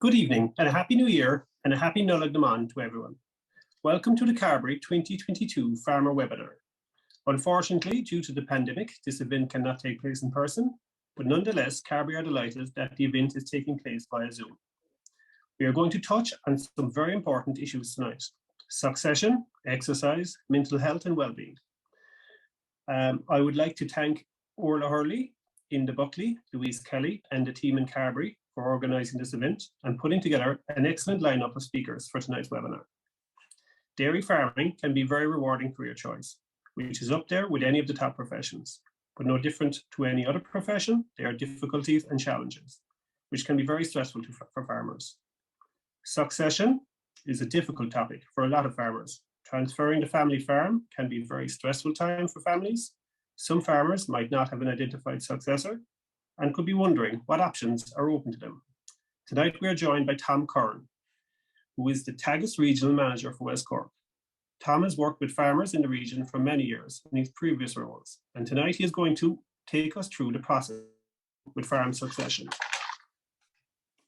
Good evening and a happy new year and a happy Nullag Naman to everyone. Welcome to the Carbery 2022 Farmer Webinar. Unfortunately, due to the pandemic, this event cannot take place in person, but nonetheless, Carbery are delighted that the event is taking place via Zoom. We are going to touch on some very important issues tonight: succession, exercise, mental health and well-being. I would like to thank Orla Hearley, Inda Buckley, Louise Kelly and the team in Carbery for organising this event and putting together an excellent lineup of speakers for tonight's webinar. Dairy farming can be a very rewarding career choice, which is up there with any of the top professions, but no different to any other profession. There are difficulties and challenges, which can be very stressful for farmers. Succession is a difficult topic for a lot of farmers. Transferring the family farm can be a very stressful time for families. Some farmers might not have an identified successor and could be wondering what options are open to them. Tonight we are joined by Tom Curran, who is the Teagasc Regional Manager for West Cork. Tom has worked with farmers in the region for many years in his previous roles, and tonight he is going to take us through the process with farm succession.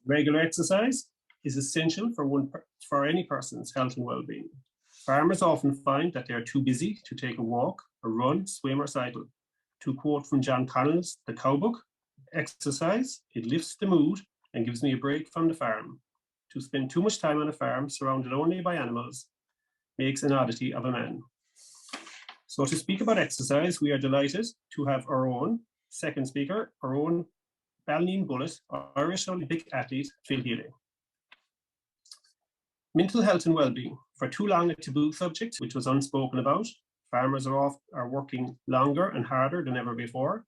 Regular exercise is essential for any person's health and well-being. Farmers often find that they are too busy to take a walk, or run, swim or cycle. To quote from John Connell's The Cow Book, "Exercise, it lifts the mood and gives me a break from the farm. To spend too much time on a farm surrounded only by animals makes an oddity of a man." So to speak about exercise, we are delighted to have our own second speaker, our own Balneen Bullet, Irish Olympic athlete, Phil Healy. Mental health and well-being. For too long a taboo subject, which was unspoken about. Farmers are working longer and harder than ever before.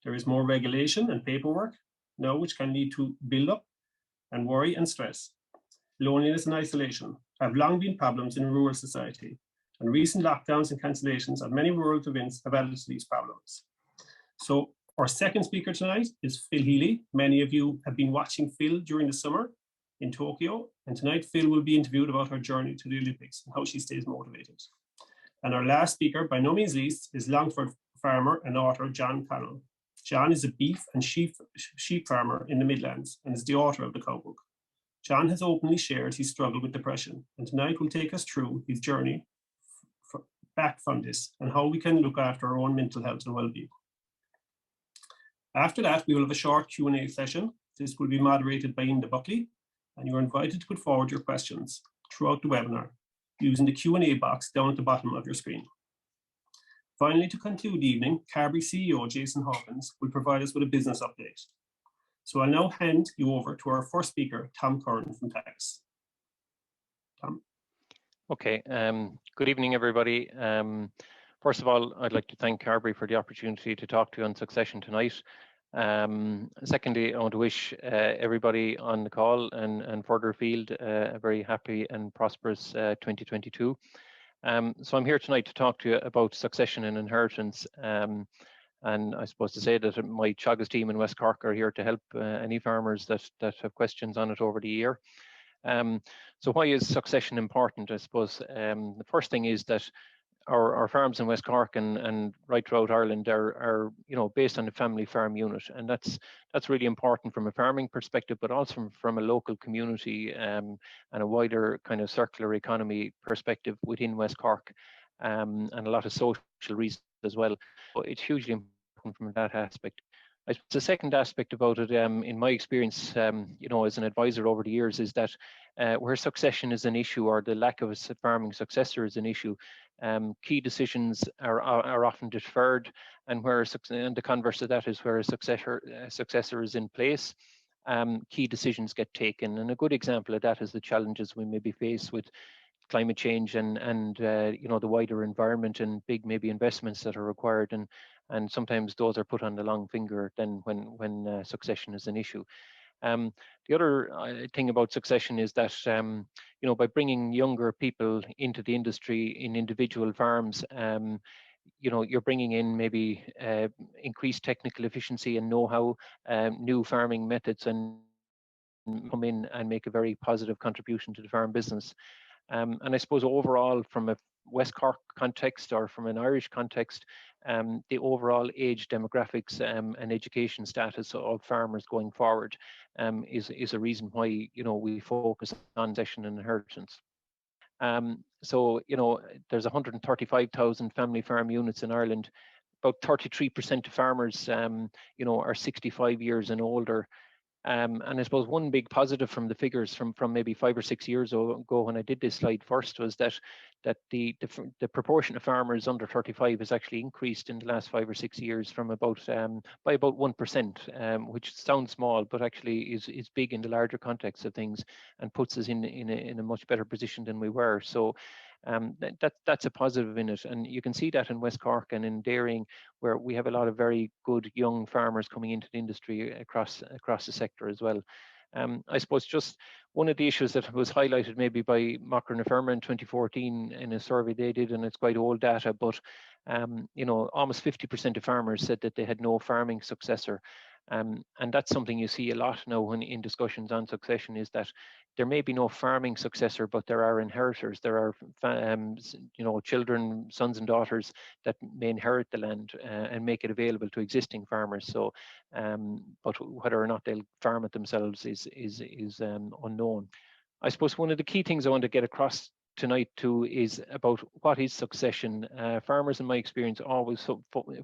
There is more regulation and paperwork now, which can lead to build-up and worry and stress. Loneliness and isolation have long been problems in rural society, and recent lockdowns and cancellations of many rural events have added to these problems. So our second speaker tonight is Phil Healy. Many of you have been watching Phil during the summer in Tokyo, and tonight Phil will be interviewed about her journey to the Olympics and how she stays motivated. And our last speaker, by no means least, is Longford farmer and author John Connell. John is a beef and sheep farmer in the Midlands and is the author of The Cow Book. John has openly shared his struggle with depression, and tonight will take us through his journey back from this and how we can look after our own mental health and well-being. After that, we will have a short Q&A session. This will be moderated by Inda Buckley, and you're invited to put forward your questions throughout the webinar using the Q&A box down at the bottom of your screen. Finally, to conclude the evening, Carbery CEO Jason Hawkins will provide us with a business update. So I'll now hand you over to our first speaker, Tom Curran from Teagasc. Tom. Okay, good evening, everybody. First of all, I'd like to thank Carbery for the opportunity to talk to you on succession tonight. Secondly, I want to wish everybody on the call and further afield a very happy and prosperous 2022. So I'm here tonight to talk to you about succession and inheritance. And I suppose to say that my Teagasc team in West Cork are here to help any farmers that have questions on it over the year. So why is succession important? I suppose the first thing is that our farms in West Cork and right throughout Ireland are based on a family farm unit, and that's really important from a farming perspective, but also from a local community and a wider kind of circular economy perspective within West Cork, and a lot of social reasons as well. But it's hugely important from that aspect. I suppose the second aspect about it, in my experience, as an advisor over the years, is that where succession is an issue, or the lack of a farming successor is an issue, key decisions are often deferred, and the converse of that is where a successor is in place, key decisions get taken. And a good example of that is the challenges we may be faced with climate change and the wider environment and big maybe investments that are required, and sometimes those are put on the long finger then when succession is an issue. The other thing about succession is that by bringing younger people into the industry in individual farms, you're bringing in maybe increased technical efficiency and know-how, new farming methods, and come in and make a very positive contribution to the farm business. And I suppose overall, from a West Cork context or from an Irish context, the overall age demographics and education status of farmers going forward is a reason why we focus on succession and inheritance. So there's 135,000 family farm units in Ireland. About 33% of farmers are 65 years and older. And I suppose one big positive from the figures from maybe 5 or 6 years ago when I did this slide first was that the proportion of farmers under 35 has actually increased in the last 5 or 6 years from about by about 1%, which sounds small, but actually is big in the larger context of things and puts us in a much better position than we were. So that's a positive in it, and you can see that in West Cork and in dairying, where we have a lot of very good young farmers coming into the industry across the sector as well. I suppose just one of the issues that was highlighted maybe by Macron Farmer in 2014 in a survey they did, and it's quite old data, but almost 50% of farmers said that they had no farming successor. And that's something you see a lot now when in discussions on succession, is that there may be no farming successor, but there are inheritors. There are children, sons and daughters that may inherit the land and make it available to existing farmers. So, but whether or not they'll farm it themselves is unknown. I suppose one of the key things I want to get across tonight too is about what is succession. Farmers, in my experience, always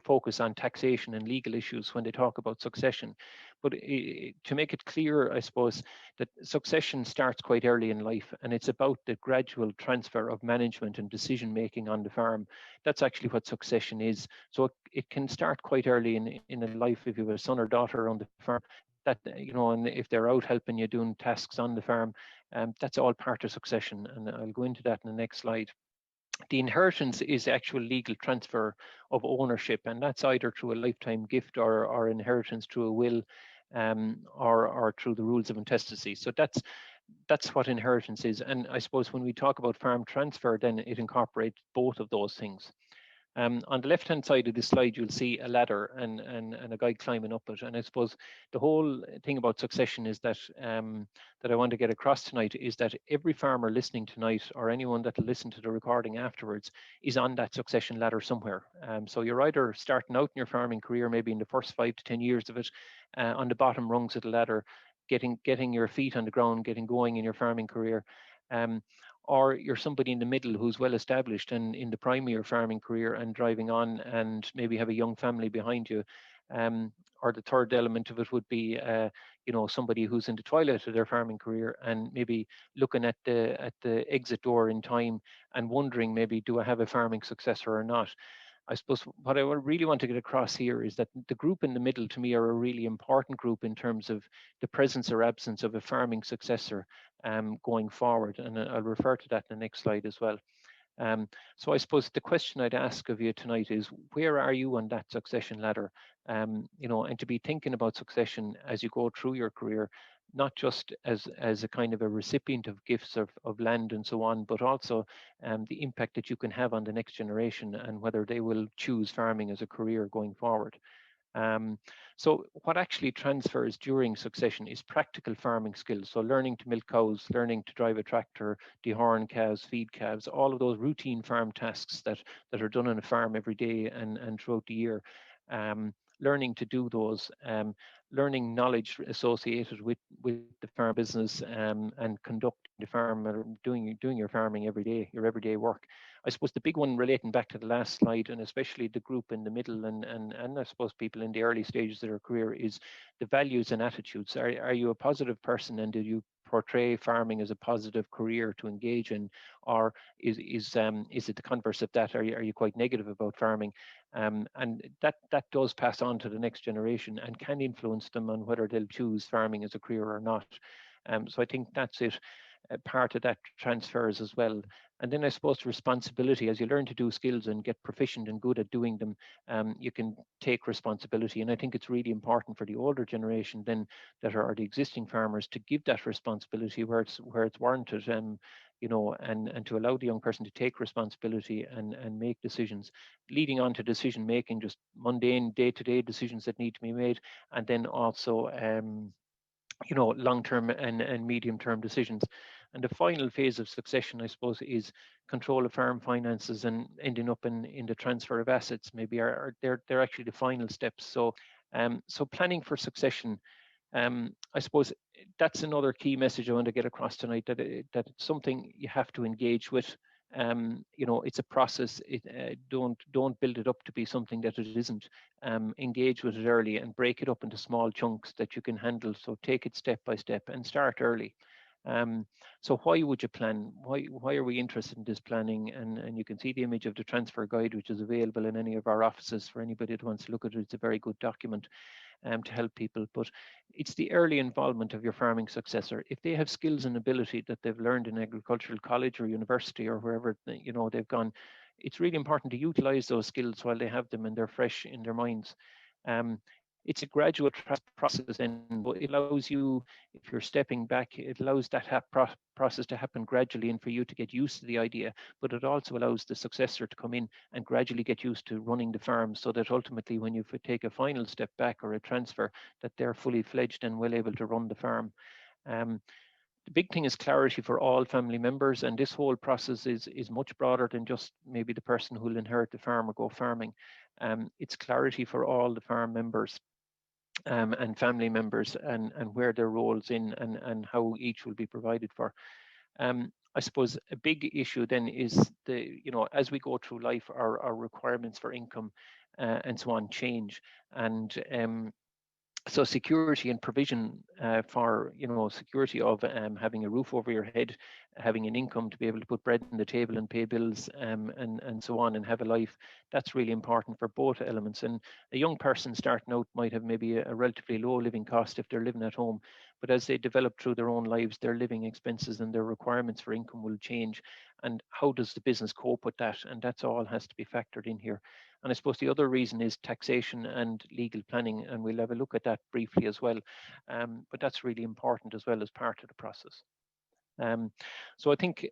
focus on taxation and legal issues when they talk about succession. But to make it clear, I suppose, that succession starts quite early in life, and it's about the gradual transfer of management and decision making on the farm. That's actually what succession is. So it can start quite early in a life. If you have a son or daughter on the farm, that and if they're out helping you doing tasks on the farm, that's all part of succession, and I'll go into that in the next slide. The inheritance is actual legal transfer of ownership, and that's either through a lifetime gift or inheritance through a will, or through the rules of intestacy. So that's what inheritance is. And I suppose when we talk about farm transfer, then it incorporates both of those things. On the left-hand side of this slide, you'll see a ladder and a guy climbing up it. And I suppose the whole thing about succession is that that I want to get across tonight is that every farmer listening tonight, or anyone that will listen to the recording afterwards, is on that succession ladder somewhere. So you're either starting out in your farming career, maybe in the first 5 to 10 years of it, on the bottom rungs of the ladder, getting your feet on the ground, getting going in your farming career. Or you're somebody in the middle who's well established and in the prime of your farming career and driving on, and maybe have a young family behind you. Or the third element of it would be, somebody who's in the twilight of their farming career and maybe looking at the exit door in time and wondering, maybe, do I have a farming successor or not? I suppose what I really want to get across here is that the group in the middle, to me, are a really important group in terms of the presence or absence of a farming successor going forward. And I'll refer to that in the next slide as well. So I suppose the question I'd ask of you tonight is, where are you on that succession ladder? And to be thinking about succession as you go through your career, not just as a kind of a recipient of gifts of land and so on, but also the impact that you can have on the next generation and whether they will choose farming as a career going forward. So what actually transfers during succession is practical farming skills. So learning to milk cows, learning to drive a tractor, dehorn cows, feed calves, all of those routine farm tasks that are done on a farm every day and throughout the year. Learning to do those, learning knowledge associated with the farm business, and conducting the farm, or doing your farming every day, your everyday work. I suppose the big one, relating back to the last slide, and especially the group in the middle and I suppose people in the early stages of their career, is the values and attitudes. Are you a positive person, and do you portray farming as a positive career to engage in, or is it the converse of that? Are you quite negative about farming? And that does pass on to the next generation and can influence them on whether they'll choose farming as a career or not. So I think that's it. Part of that transfers as well. And then I suppose responsibility, as you learn to do skills and get proficient and good at doing them, you can take responsibility. And I think it's really important for the older generation then, that are the existing farmers, to give that responsibility where it's warranted, and to allow the young person to take responsibility and make decisions, leading on to decision making, just mundane day-to-day decisions that need to be made, and then also long-term and medium-term decisions. And the final phase of succession, I suppose, is control of farm finances and ending up in the transfer of assets. Maybe they're actually the final steps. So so planning for succession. I suppose that's another key message I want to get across tonight, that that it's something you have to engage with. You know, it's a process. Don't build it up to be something that it isn't. Engage with it early and break it up into small chunks that you can handle. So take it step by step and start early. So why would you plan? Why are we interested in this planning? And you can see the image of the transfer guide, which is available in any of our offices for anybody that wants to look at it. It's a very good document to help people. But it's the early involvement of your farming successor. If they have skills and ability that they've learned in agricultural college or university or wherever they've gone, it's really important to utilize those skills while they have them and they're fresh in their minds. It's a gradual process, and it allows you, if you're stepping back, it allows that process to happen gradually and for you to get used to the idea, but it also allows the successor to come in and gradually get used to running the farm, so that ultimately when you take a final step back or a transfer, that they're fully fledged and well able to run the farm. The big thing is clarity for all family members, and this whole process is much broader than just maybe the person who will inherit the farm or go farming. It's clarity for all the farm members and family members, and where their roles in and how each will be provided for. I suppose a big issue then is as we go through life, our requirements for income and so on change, and so security and provision for security of having a roof over your head, having an income to be able to put bread on the table and pay bills, and so on, and have a life, that's really important for both elements. And a young person starting out might have maybe a relatively low living cost if they're living at home, but as they develop through their own lives, their living expenses and their requirements for income will change. And how does the business cope with that? And that's all has to be factored in here. And I suppose the other reason is taxation and legal planning, and we'll have a look at that briefly as well. But that's really important as well as part of the process. So I think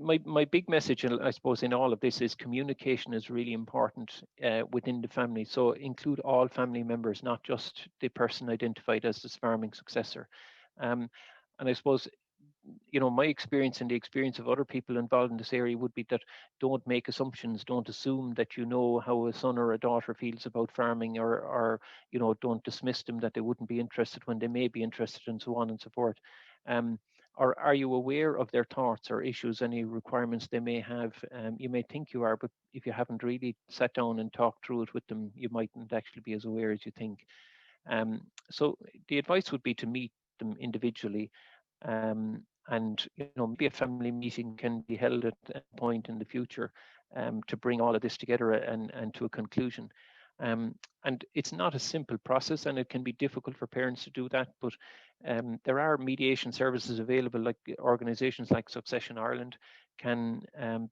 my big message, I suppose, in all of this is communication is really important within the family. So include all family members, not just the person identified as this farming successor. And I suppose, my experience and the experience of other people involved in this area would be that don't make assumptions, don't assume that you know how a son or a daughter feels about farming, or don't dismiss them that they wouldn't be interested when they may be interested, and so on and so forth. Or are you aware of their thoughts or issues, any requirements they may have? You may think you are, but if you haven't really sat down and talked through it with them, you mightn't actually be as aware as you think. So the advice would be to meet them individually. And maybe a family meeting can be held at a point in the future to bring all of this together and to a conclusion. And it's not a simple process, and it can be difficult for parents to do that, but there are mediation services available, like organizations like Succession Ireland can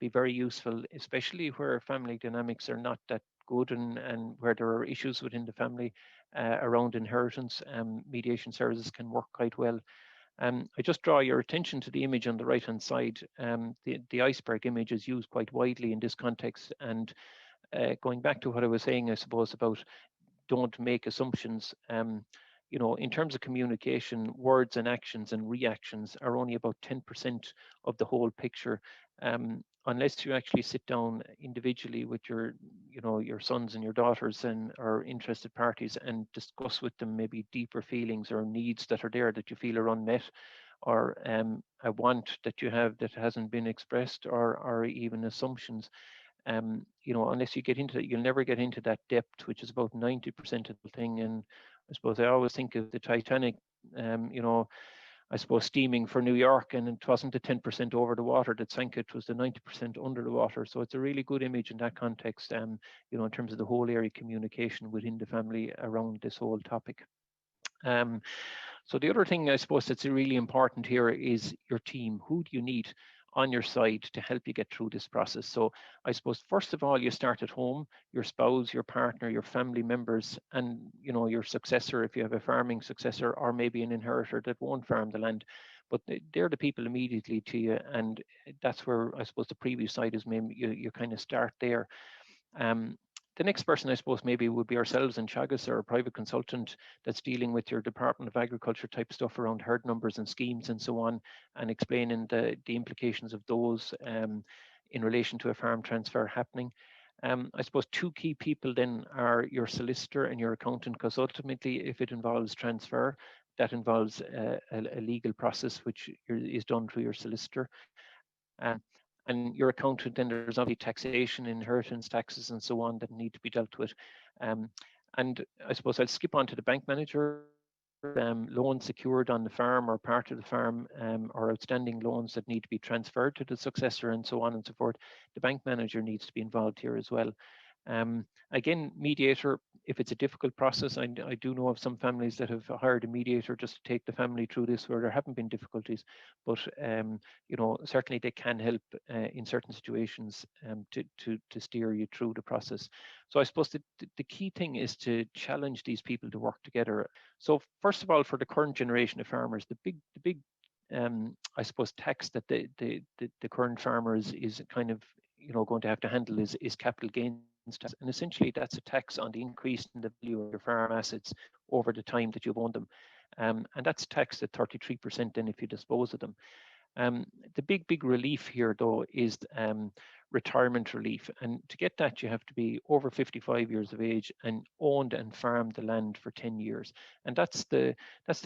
be very useful, especially where family dynamics are not that good, and where there are issues within the family around inheritance. Mediation services can work quite well. I just draw your attention to the image on the right-hand side. The iceberg image is used quite widely in this context. And going back to what I was saying, I suppose, about don't make assumptions. In terms of communication, words and actions and reactions are only about 10% of the whole picture. Unless you actually sit down individually with your sons and your daughters or interested parties and discuss with them maybe deeper feelings or needs that are there that you feel are unmet, or a want that you have that hasn't been expressed, or even assumptions. Unless you get into it, you'll never get into that depth, which is about 90% of the thing. And I suppose I always think of the Titanic, I suppose steaming for New York, and it wasn't the 10% over the water that sank it, was the 90% under the water. So it's a really good image in that context, in terms of the whole area communication within the family around this whole topic. So the other thing I suppose that's really important here is your team. Who do you need on your side to help you get through this process? So I suppose first of all, you start at home, your spouse, your partner, your family members, and your successor, if you have a farming successor, or maybe an inheritor that won't farm the land. But they're the people immediately to you, and that's where I suppose the previous slide is maybe you kind of start there. The next person, I suppose, maybe would be ourselves in Teagasc, or a private consultant that's dealing with your Department of Agriculture type stuff around herd numbers and schemes and so on, and explaining the implications of those in relation to a farm transfer happening. I suppose two key people then are your solicitor and your accountant, because ultimately, if it involves transfer, that involves a legal process which is done through your solicitor. And your accountant, then there's obviously taxation, inheritance taxes, and so on that need to be dealt with. And I suppose I'll skip on to the bank manager. Loans secured on the farm or part of the farm, or outstanding loans that need to be transferred to the successor, and so on and so forth. The bank manager needs to be involved here as well. Again, mediator, if it's a difficult process, I do know of some families that have hired a mediator just to take the family through this where there haven't been difficulties, but you know, certainly they can help in certain situations to steer you through the process. So I suppose the key thing is to challenge these people to work together. So first of all, for the current generation of farmers, the big I suppose tax that the current farmers is kind of, you know, going to have to handle is capital gains tax, and essentially that's a tax on the increase in the value of your farm assets over the time that you've owned them, and that's taxed at 33% then if you dispose of them. The big relief here though is retirement relief, and to get that you have to be over 55 years of age and owned and farmed the land for 10 years, and that's the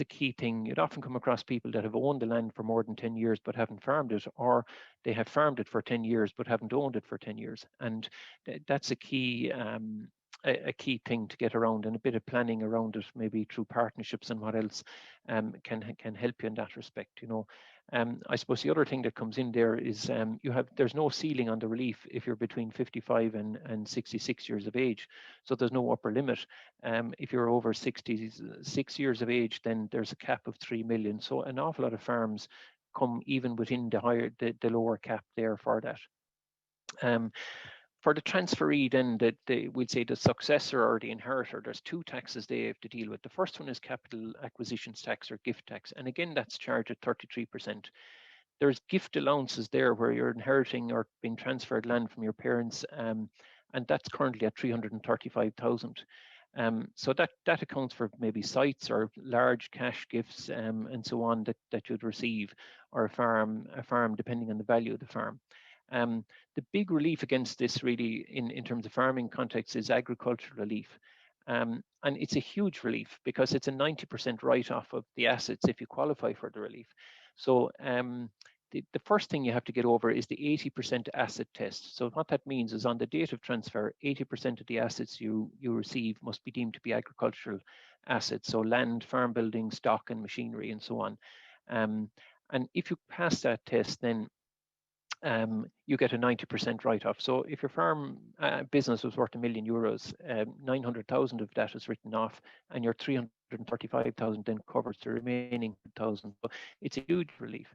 key thing. You'd often come across people that have owned the land for more than 10 years but haven't farmed it, or they have farmed it for 10 years but haven't owned it for 10 years, and that's a key thing to get around, and a bit of planning around it, maybe through partnerships and what else can help you in that respect, you know. I suppose the other thing that comes in there is there's no ceiling on the relief if you're between 55 and 66 years of age, so there's no upper limit. If you're over 66 years of age, then there's a cap of 3 million. So an awful lot of farms come even within the lower cap there for that. For the transferee, then we'd say the successor or the inheritor, there's two taxes they have to deal with. The first one is capital acquisitions tax or gift tax, and again that's charged at 33%. There's gift allowances there where you're inheriting or being transferred land from your parents, and that's currently at 335,000. So that accounts for maybe sites or large cash gifts and so on that you'd receive, or a farm depending on the value of the farm. The big relief against this really in terms of farming context is agricultural relief. And it's a huge relief because it's a 90% write-off of the assets if you qualify for the relief. So the first thing you have to get over is the 80% asset test. So what that means is on the date of transfer, 80% of the assets you receive must be deemed to be agricultural assets. So land, farm buildings, stock and machinery and so on. And if you pass that test, then you get a 90% write-off. So if your farm business was worth €1 million, 900,000 of that is written off, and your 335,000 then covers the remaining 1,000. So it's a huge relief.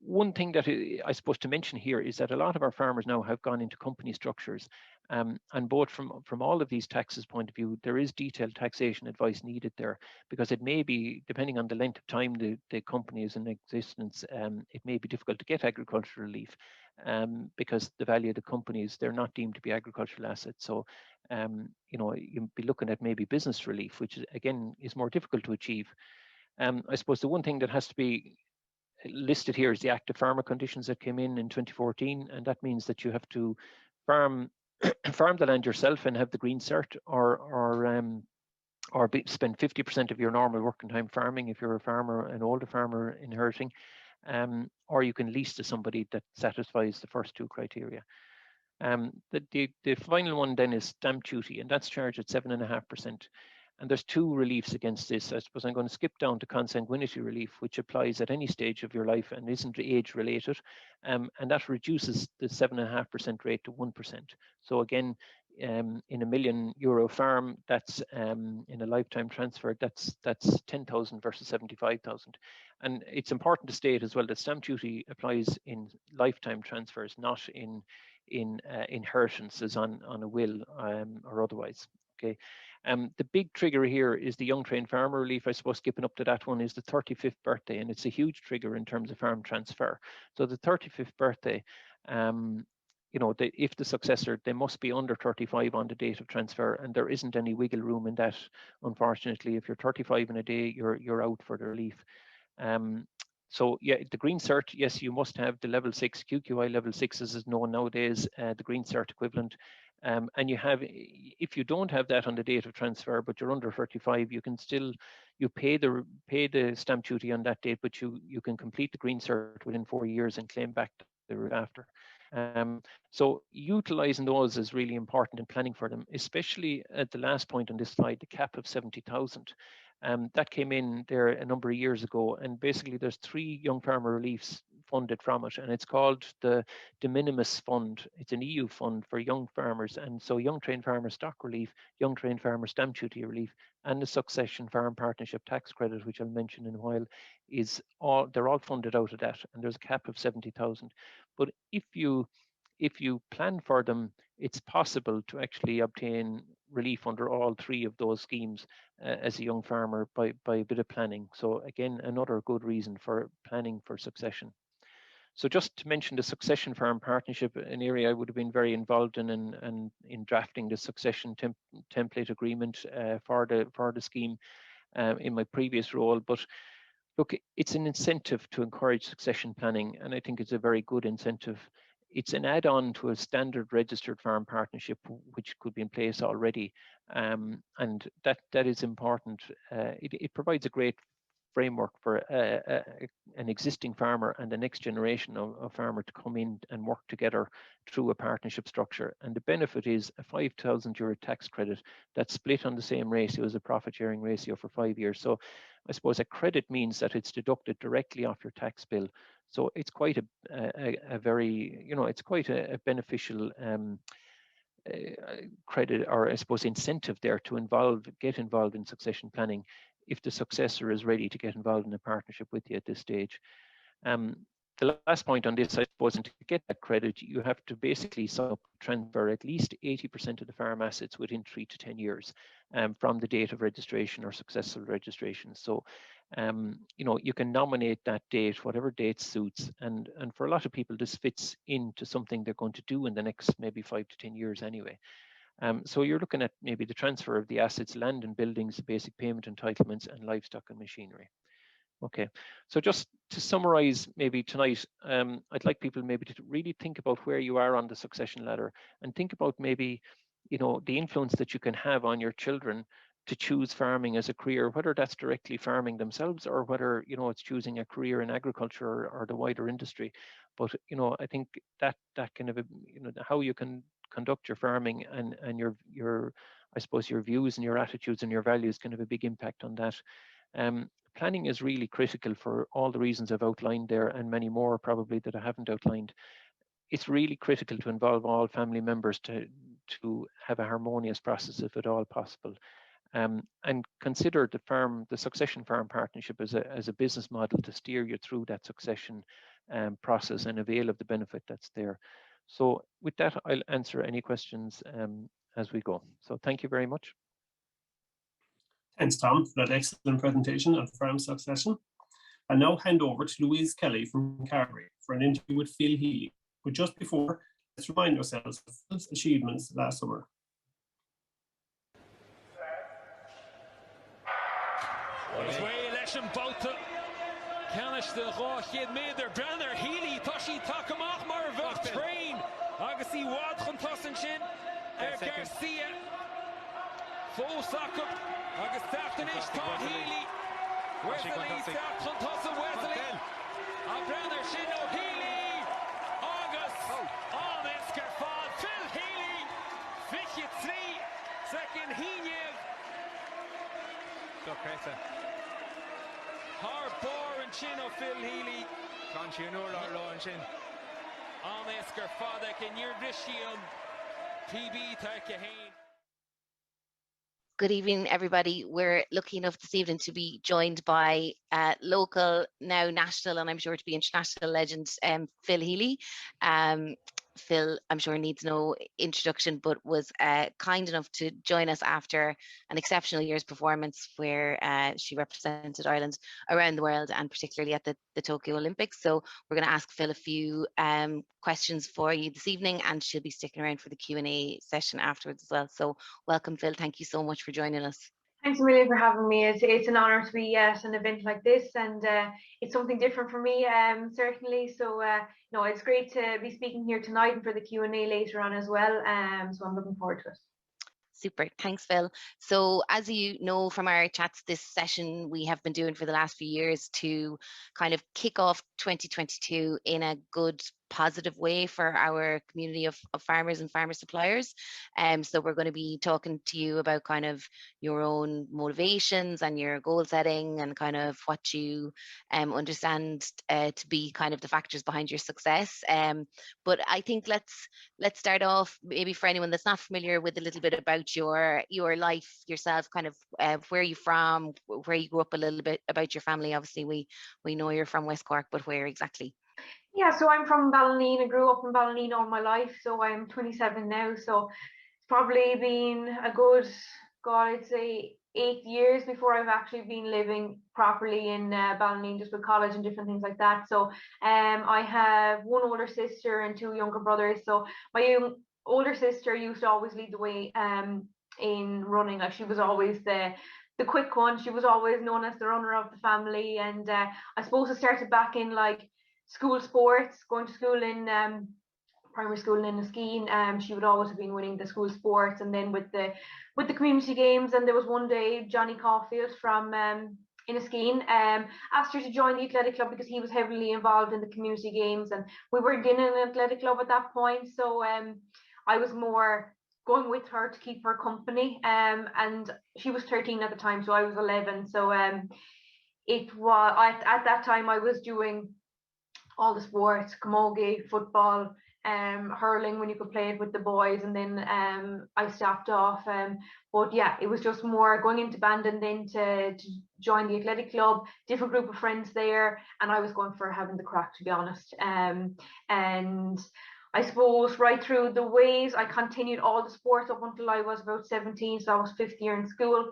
One thing that I suppose to mention here is that a lot of our farmers now have gone into company structures, and both from all of these taxes point of view, there is detailed taxation advice needed there, because it may be, depending on the length of time the company is in existence, it may be difficult to get agricultural relief, because the value of the companies, they're not deemed to be agricultural assets. So you know, you'd be looking at maybe business relief, which again is more difficult to achieve. I suppose the one thing that has to be listed here is the active farmer conditions that came in 2014, and that means that you have to farm the land yourself and have the green cert, or spend 50% of your normal working time farming if you're a farmer, an older farmer inheriting, or you can lease to somebody that satisfies the first two criteria. The final one then is stamp duty, and that's charged at 7.5%. And there's two reliefs against this. I suppose I'm going to skip down to consanguinity relief, which applies at any stage of your life and isn't age related, and that reduces the 7.5% rate to 1%. So again, in €1 million farm, that's in a lifetime transfer, that's 10,000 versus 75,000. And it's important to state as well that stamp duty applies in lifetime transfers, not in inheritances on a will or otherwise. Okay. The big trigger here is the young trained farmer relief. I suppose skipping up to that one is the 35th birthday, and it's a huge trigger in terms of farm transfer. So the 35th birthday, if the successor, they must be under 35 on the date of transfer, and there isn't any wiggle room in that. Unfortunately, if you're 35 in a day, you're out for the relief. So yeah, the green cert, yes, you must have the level 6 QQI level 6 as is known nowadays, the green cert equivalent. And if you don't have that on the date of transfer, but you're under 35, you can still, you pay the stamp duty on that date, but you can complete the green cert within 4 years and claim back the route after. So utilizing those is really important in planning for them, especially at the last point on this slide, the cap of 70,000. That came in there a number of years ago, and basically there's 3 young farmer reliefs funded from it, and it's called the de minimis fund. It's an EU fund for young farmers, and so young trained farmer stock relief, young trained farmer stamp duty relief, and the succession farm partnership tax credit, which I'll mention in a while, they're all funded out of that, and there's a cap of 70,000. But if you plan for them, it's possible to actually obtain relief under all 3 of those schemes as a young farmer by a bit of planning. So again, another good reason for planning for succession. So just to mention the succession farm partnership, an area I would have been very involved in drafting the succession template agreement for the scheme in my previous role. But look, it's an incentive to encourage succession planning, and I think it's a very good incentive. It's an add-on to a standard registered farm partnership, which could be in place already, and that is important. It provides a great framework for an existing farmer and the next generation of farmer to come in and work together through a partnership structure. And the benefit is a €5,000 tax credit that's split on the same ratio as a profit sharing ratio for 5 years. So I suppose a credit means that it's deducted directly off your tax bill. So it's quite a very, it's quite a beneficial credit, or I suppose incentive there to get involved in succession planning if the successor is ready to get involved in a partnership with you at this stage. The last point on this, I suppose, and to get that credit, you have to basically transfer at least 80% of the farm assets within 3 to 10 years from the date of registration or successful registration. So, you can nominate that date, whatever date suits. And for a lot of people, this fits into something they're going to do in the next maybe 5 to 10 years anyway. So you're looking at maybe the transfer of the assets, land and buildings, basic payment entitlements, and livestock and machinery. Okay, so just to summarize maybe tonight, I'd like people maybe to really think about where you are on the succession ladder, and think about maybe, the influence that you can have on your children to choose farming as a career, whether that's directly farming themselves or whether, it's choosing a career in agriculture or the wider industry. But, I think that kind of, how you can conduct your farming and your I suppose your views and your attitudes and your values can have a big impact on that. Planning is really critical for all the reasons I've outlined there, and many more probably that I haven't outlined. It's really critical to involve all family members to have a harmonious process if at all possible. And consider the succession farm partnership as a business model to steer you through that succession process and avail of the benefit that's there. So with that, I'll answer any questions as we go. So thank you very much. Thanks, Tom, for that excellent presentation on farm succession. I'll now hand over to Louise Kelly from Carbery for an interview with Phil Healy. But just before, let's remind ourselves of Phil's achievements last summer. Canis de Rochid Meder Brenner Healy Toshi Takamach Marva Train Agassi Wadron Tossenshin Garcia Fosakup Agastafanish Todd Healy Wesley Saxon Tossa Wesley Brenner Shino Healy August on Escarfad Phil Healy Vichit 3 second Heniev Socreta Harbor and Chin of Phil Healy. Conchianur or Chin. On Esker Fadek and Yurdishium. PB Takahane. Good evening, everybody. We're lucky enough this evening to be joined by local, now national, and I'm sure to be international legend, Phil Healy. Phil, I'm sure, needs no introduction, but was kind enough to join us after an exceptional year's performance where she represented Ireland around the world and particularly at the Tokyo Olympics. So we're going to ask Phil a few questions for you this evening, and she'll be sticking around for the Q&A session afterwards as well. So welcome, Phil. Thank you so much for joining us. Thanks a million for having me. It's an honour to be at an event like this, and it's something different for me, certainly. So no, it's great to be speaking here tonight and for the Q&A later on as well. So I'm looking forward to it. Super. Thanks, Phil. So as you know from our chats, this session we have been doing for the last few years to kind of kick off 2022 in a good, positive way for our community of farmers and farmer suppliers. So we're going to be talking to you about kind of your own motivations and your goal setting and kind of what you understand to be kind of the factors behind your success. But I think let's start off maybe for anyone that's not familiar with a little bit about your life yourself, kind of where you're from, where you grew up, a little bit about your family. Obviously we know you're from West Cork, but where exactly? Yeah, so I'm from Ballyneen. I grew up in Ballyneen all my life, so I'm 27 now. So it's probably been a good, God, I'd say 8 years before I've actually been living properly in Ballyneen, just with college and different things like that. So I have one older sister and 2 younger brothers. So my older sister used to always lead the way in running. Like, she was always the quick one. She was always known as the runner of the family. And I suppose it started back in like school sports, going to school in primary school in Enniskeane. She would always have been winning the school sports, and then with the community games. And there was one day Johnny Caulfield from Enniskeane asked her to join the athletic club because he was heavily involved in the community games, and we weren't in an athletic club at that point. So I was more going with her to keep her company. And she was 13 at the time, so I was 11. So it was at that time I was doing all the sports, camogie, football, hurling when you could play it with the boys, and then I stopped off. But yeah, it was just more going into band and then to join the athletic club, different group of friends there, and I was going for having the crack, to be honest. And I suppose right through the ways I continued all the sports up until I was about 17, so I was 5th year in school.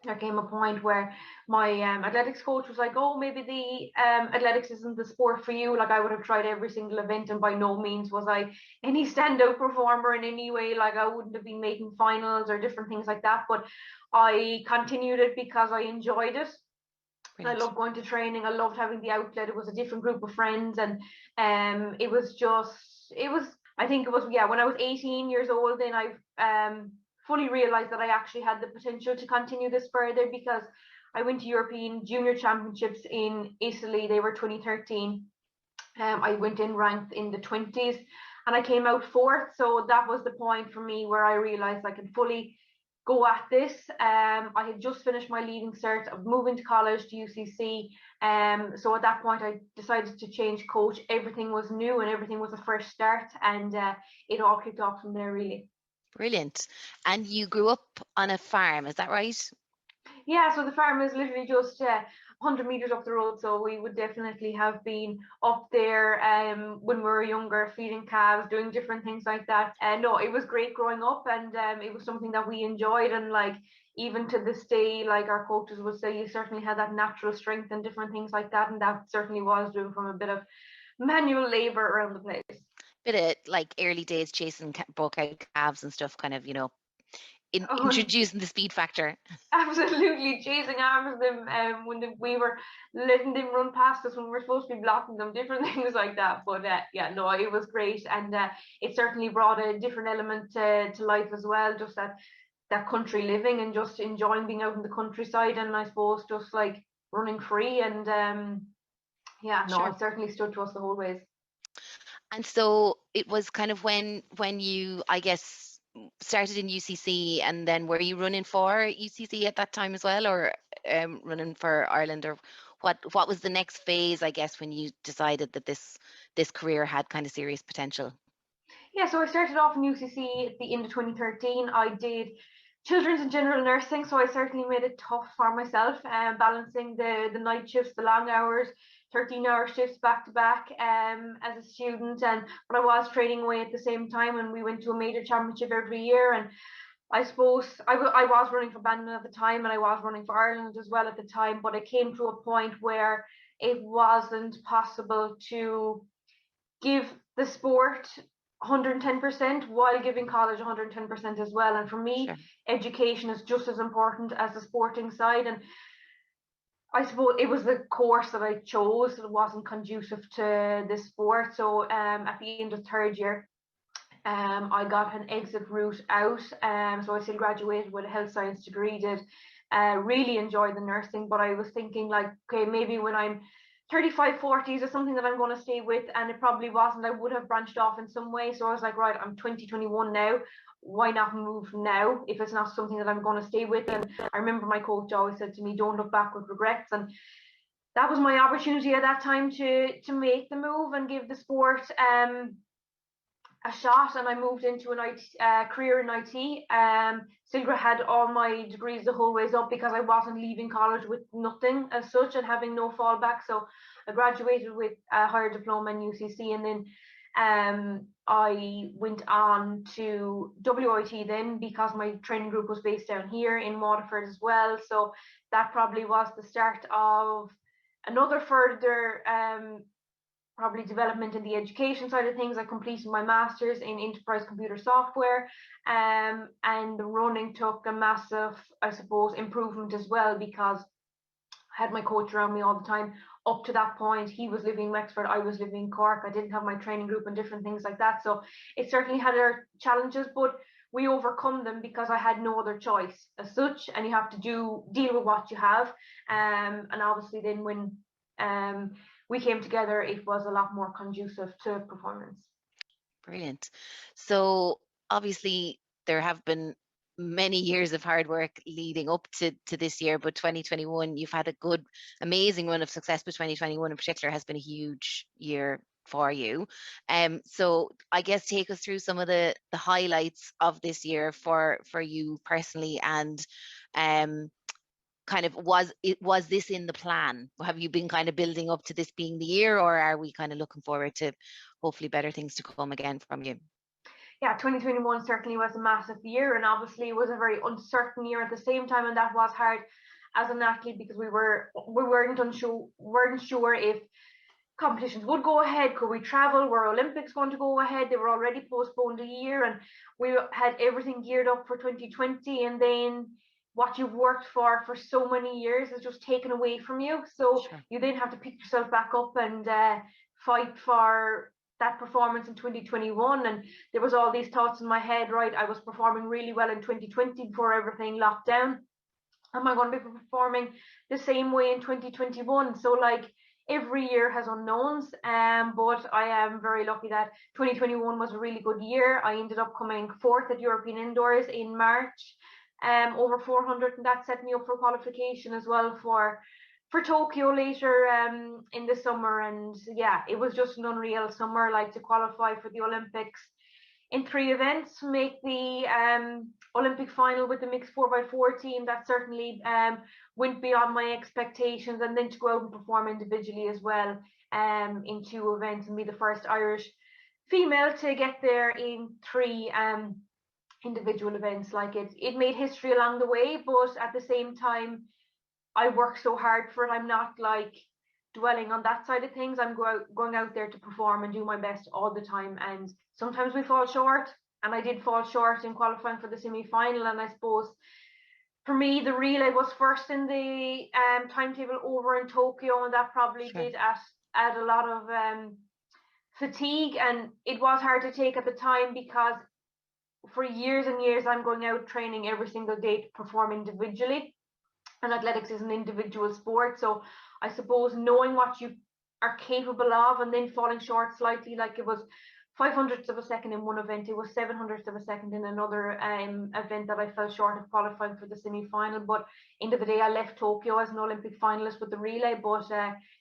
There came a point where my athletics coach was like, oh, maybe the athletics isn't the sport for you. Like, I would have tried every single event, and by no means was I any standout performer in any way. Like, I wouldn't have been making finals or different things like that, but I continued it because I enjoyed it. Brilliant. I loved going to training. I loved having the outlet. It was a different group of friends, and I think it was when I was 18 years old, then I fully realized that I actually had the potential to continue this further, because I went to European Junior Championships in Italy. They were 2013. I went in ranked in the 20s, and I came out 4th. So that was the point for me where I realized I could fully go at this. I had just finished my leaving cert of moving to college to UCC. So at that point I decided to change coach. Everything was new and everything was a fresh start, and it all kicked off from there, really. Brilliant. And you grew up on a farm, is that right? Yeah, so the farm is literally just 100 meters up the road, so we would definitely have been up there when we were younger, feeding calves, doing different things like that. No, it was great growing up, and it was something that we enjoyed. And like, even to this day, like, our coaches would say you certainly had that natural strength and different things like that, and that certainly was doing from a bit of manual labor around the place. Bit of like early days chasing broke out calves and stuff, kind of, you know, introducing the speed factor. Absolutely, chasing after them when we were letting them run past us when we were supposed to be blocking them, different things like that. But yeah, no, it was great, and it certainly brought a different element to life as well, just that country living and just enjoying being out in the countryside, and I suppose just like running free. And yeah, no, sure. It certainly stood to us the whole ways. And so it was kind of when you, I guess, started in UCC, and then were you running for UCC at that time as well, or running for Ireland, or what was the next phase, I guess, when you decided that this career had kind of serious potential? Yeah, so I started off in UCC at the end of 2013. I did children's and general nursing, so I certainly made it tough for myself, balancing the night shifts, the long hours, 13-hour shifts back to back as a student, but I was training away at the same time, and we went to a major championship every year. And I suppose I was running for Bandon at the time, and I was running for Ireland as well at the time, but it came to a point where it wasn't possible to give the sport 110% while giving college 110% as well. And for me, Sure. education is just as important as the sporting side. And I suppose it was the course that I chose that wasn't conducive to this sport. So at the end of third year, I got an exit route out. So I still graduated with a health science degree, did really enjoy the nursing, but I was thinking like, okay, maybe when I'm 35, 40s is something that I'm going to stay with, and it probably wasn't. I would have branched off in some way. So I was like, right, I'm 21 now. Why not move now if it's not something that I'm going to stay with? And I remember my coach always said to me, don't look back with regrets. And that was my opportunity at that time to make the move and give the sport a shot. And I moved into a career in IT. Still had all my degrees the whole ways up because I wasn't leaving college with nothing as such and having no fallback. So I graduated with a higher diploma in UCC, and then I went on to WIT then because my training group was based down here in Waterford as well. So that probably was the start of another further probably development in the education side of things. I completed my master's in enterprise computer software, and the running took a massive, I suppose, improvement as well, because I had my coach around me all the time. Up to that point, he was living in Wexford, I was living in Cork. I didn't have my training group and different things like that. So it certainly had our challenges, but we overcome them because I had no other choice as such, and you have to deal with what you have. And obviously then when we came together, it was a lot more conducive to performance. Brilliant. So obviously there have been many years of hard work leading up to this year, but 2021, you've had a good, amazing run of success, but 2021 in particular has been a huge year for you. So I guess take us through some of the highlights of this year for you personally, and kind of was this in the plan? Have you been kind of building up to this being the year, or are we kind of looking forward to hopefully better things to come again from you? Yeah, 2021 certainly was a massive year, and obviously it was a very uncertain year at the same time, and that was hard as an athlete because we weren't sure if competitions would go ahead. Could we travel? Were Olympics going to go ahead? They were already postponed a year, and we had everything geared up for 2020, and then what you've worked for so many years is just taken away from you. So Sure. You then have to pick yourself back up and fight for that performance in 2021. And there was all these thoughts in my head, right? I was performing really well in 2020 before everything locked down. Am I going to be performing the same way in 2021? So like every year has unknowns, but I am very lucky that 2021 was a really good year. I ended up coming fourth at European Indoors in March, over 400, and that set me up for qualification as well for Tokyo later in the summer. And yeah, it was just an unreal summer, like to qualify for the Olympics in 3 events, make the Olympic final with the mixed 4x4 team. That certainly went beyond my expectations, and then to go out and perform individually as well in 2 events and be the first Irish female to get there in 3 individual events. Like it made history along the way, but at the same time I work so hard for it. I'm not like dwelling on that side of things. I'm going out there to perform and do my best all the time, and sometimes we fall short, and I did fall short in qualifying for the semi-final. And I suppose for me the relay was first in the timetable over in Tokyo, and that probably Sure. did add a lot of fatigue, and it was hard to take at the time because for years and years I'm going out training every single day to perform individually, and athletics is an individual sport. So I suppose knowing what you are capable of and then falling short slightly, like it was 500ths of a second in one event, it was 700ths of a second in another event that I fell short of qualifying for the semi-final. But end of the day, I left Tokyo as an Olympic finalist with the relay, but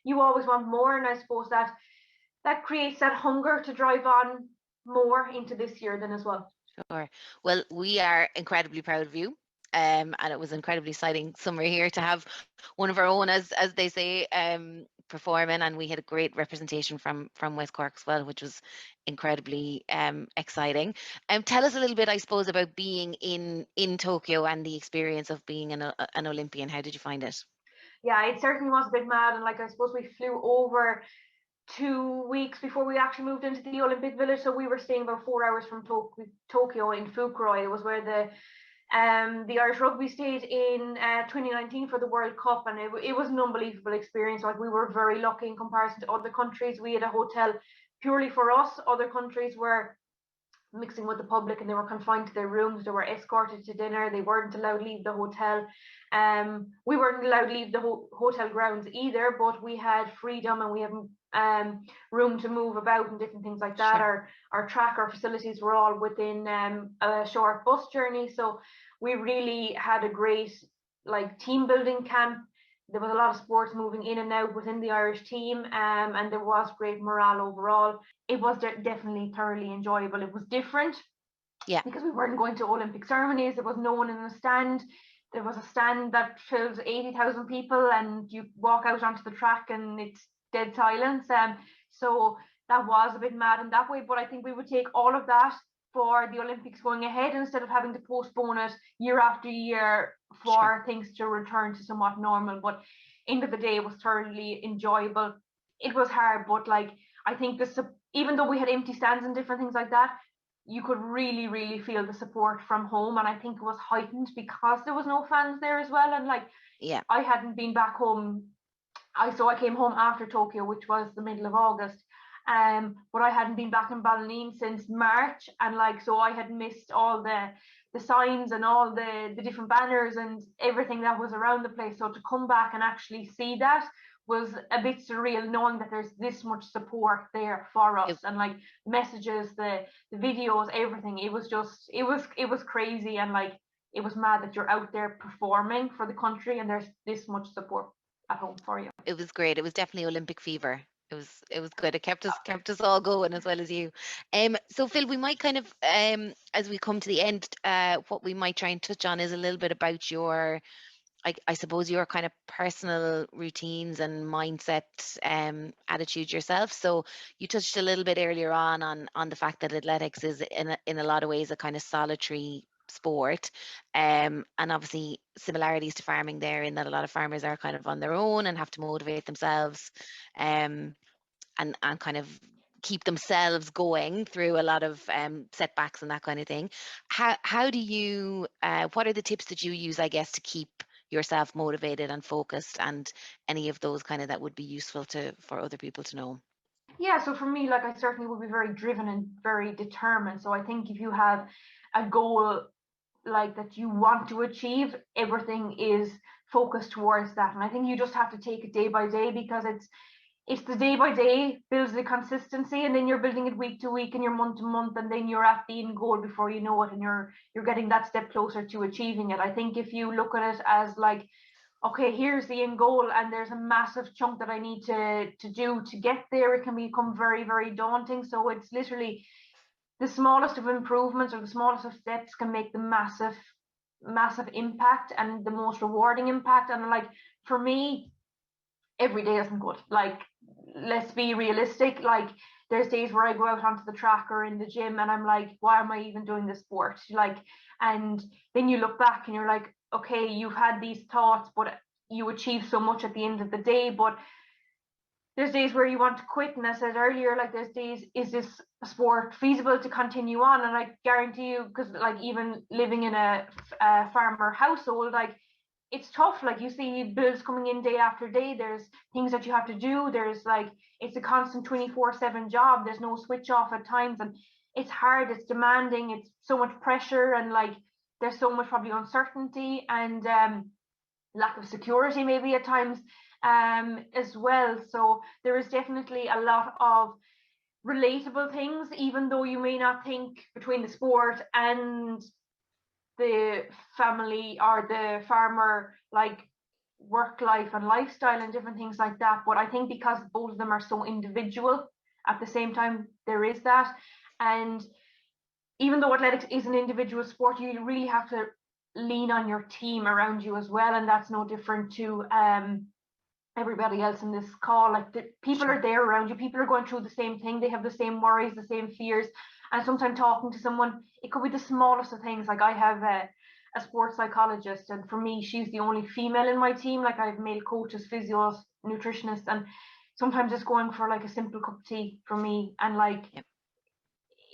you always want more, and I suppose that creates that hunger to drive on more into this year then as well. Sure. Well, we are incredibly proud of you. and it was an incredibly exciting summer here to have one of our own, as they say, performing, and we had a great representation from West Cork as well, which was incredibly exciting. Tell us a little bit, I suppose, about being in Tokyo and the experience of being an Olympian. How did you find it? Yeah, it certainly was a bit mad, and like I suppose we flew over 2 weeks before we actually moved into the Olympic Village, so we were staying about 4 hours from Tokyo in Fukuroi. It was where the Irish rugby stayed in 2019 for the World Cup, and it was an unbelievable experience. Like, we were very lucky in comparison to other countries. We had a hotel purely for us. Other countries were mixing with the public and they were confined to their rooms. They were escorted to dinner. They weren't allowed to leave the hotel. We weren't allowed to leave the hotel grounds either, but we had freedom and we had room to move about and different things like that. Sure. Our track, our facilities were all within a short bus journey. So we really had a great team building camp. There was a lot of sports moving in and out within the Irish team, and there was great morale overall. It was definitely thoroughly enjoyable. It was different, because we weren't going to Olympic ceremonies. There was no one in the stand. There was a stand that fills 80,000 people, and you walk out onto the track and it's dead silence. So that was a bit mad in that way, but I think we would take all of that for the Olympics going ahead instead of having to postpone it year after year for things to return to somewhat normal. But end of the day, it was thoroughly enjoyable. It was hard, but I think even though we had empty stands and different things like that, you could really, really feel the support from home, and I think it was heightened because there was no fans there as well. And I hadn't been back home. I came home after Tokyo, which was the middle of August. But I hadn't been back in Ballineen since March, and so I had missed all the signs and all the different banners and everything that was around the place. So to come back and actually see that was a bit surreal, knowing that there's this much support there for us, and messages, the videos, everything. It was crazy, and it was mad that you're out there performing for the country and there's this much support at home for you. It was great. It was definitely Olympic fever. It was good. It kept us all going, as well as you. So Phil, we might kind of as we come to the end, what we might try and touch on is a little bit about your, I suppose, your kind of personal routines and mindset, attitude yourself. So you touched a little bit earlier on the fact that athletics is in a lot of ways a kind of solitary sport, and obviously similarities to farming there, in that a lot of farmers are kind of on their own and have to motivate themselves, and kind of keep themselves going through a lot of setbacks and that kind of thing. How do you what are the tips that you use, I guess, to keep yourself motivated and focused, and any of those kind of that would be useful for other people to know? Yeah, so for me, I certainly would be very driven and very determined. So I think if you have a goal that you want to achieve, everything is focused towards that. And I think you just have to take it day by day, because it's the day by day builds the consistency, and then you're building it week to week and you're month to month, and then you're at the end goal before you know it, and you're getting that step closer to achieving it. I think if you look at it as okay, here's the end goal and there's a massive chunk that I need to do to get there, it can become very, very daunting. So it's literally the smallest of improvements or the smallest of steps can make the massive impact and the most rewarding impact. And for me, every day isn't good. Let's be realistic. There's days where I go out onto the track or in the gym and I'm why am I even doing this sport? And then you look back and you're okay, you've had these thoughts, but you achieve so much at the end of the day. But there's days where you want to quit, and I said earlier, there's days, is this sport feasible to continue on? And I guarantee you, because even living in a farmer household, it's tough. You see bills coming in day after day. There's things that you have to do. There's it's a constant 24/7 job. There's no switch off at times, and it's hard. It's demanding. It's so much pressure, and there's so much probably uncertainty and lack of security maybe at times as well. So there is definitely a lot of relatable things, even though you may not think between the sport and the family or the farmer work life and lifestyle and different things like that. But I think because both of them are so individual, at the same time there is that. And even though athletics is an individual sport, you really have to lean on your team around you as well, and that's no different to everybody else in this call. Like, people are there around you, people are going through the same thing, they have the same worries, the same fears, and sometimes talking to someone, it could be the smallest of things. Like, I have a sports psychologist, and for me, she's the only female in my team. Like, I have male coaches, physios, nutritionists, and sometimes it's going for like a simple cup of tea for me, and like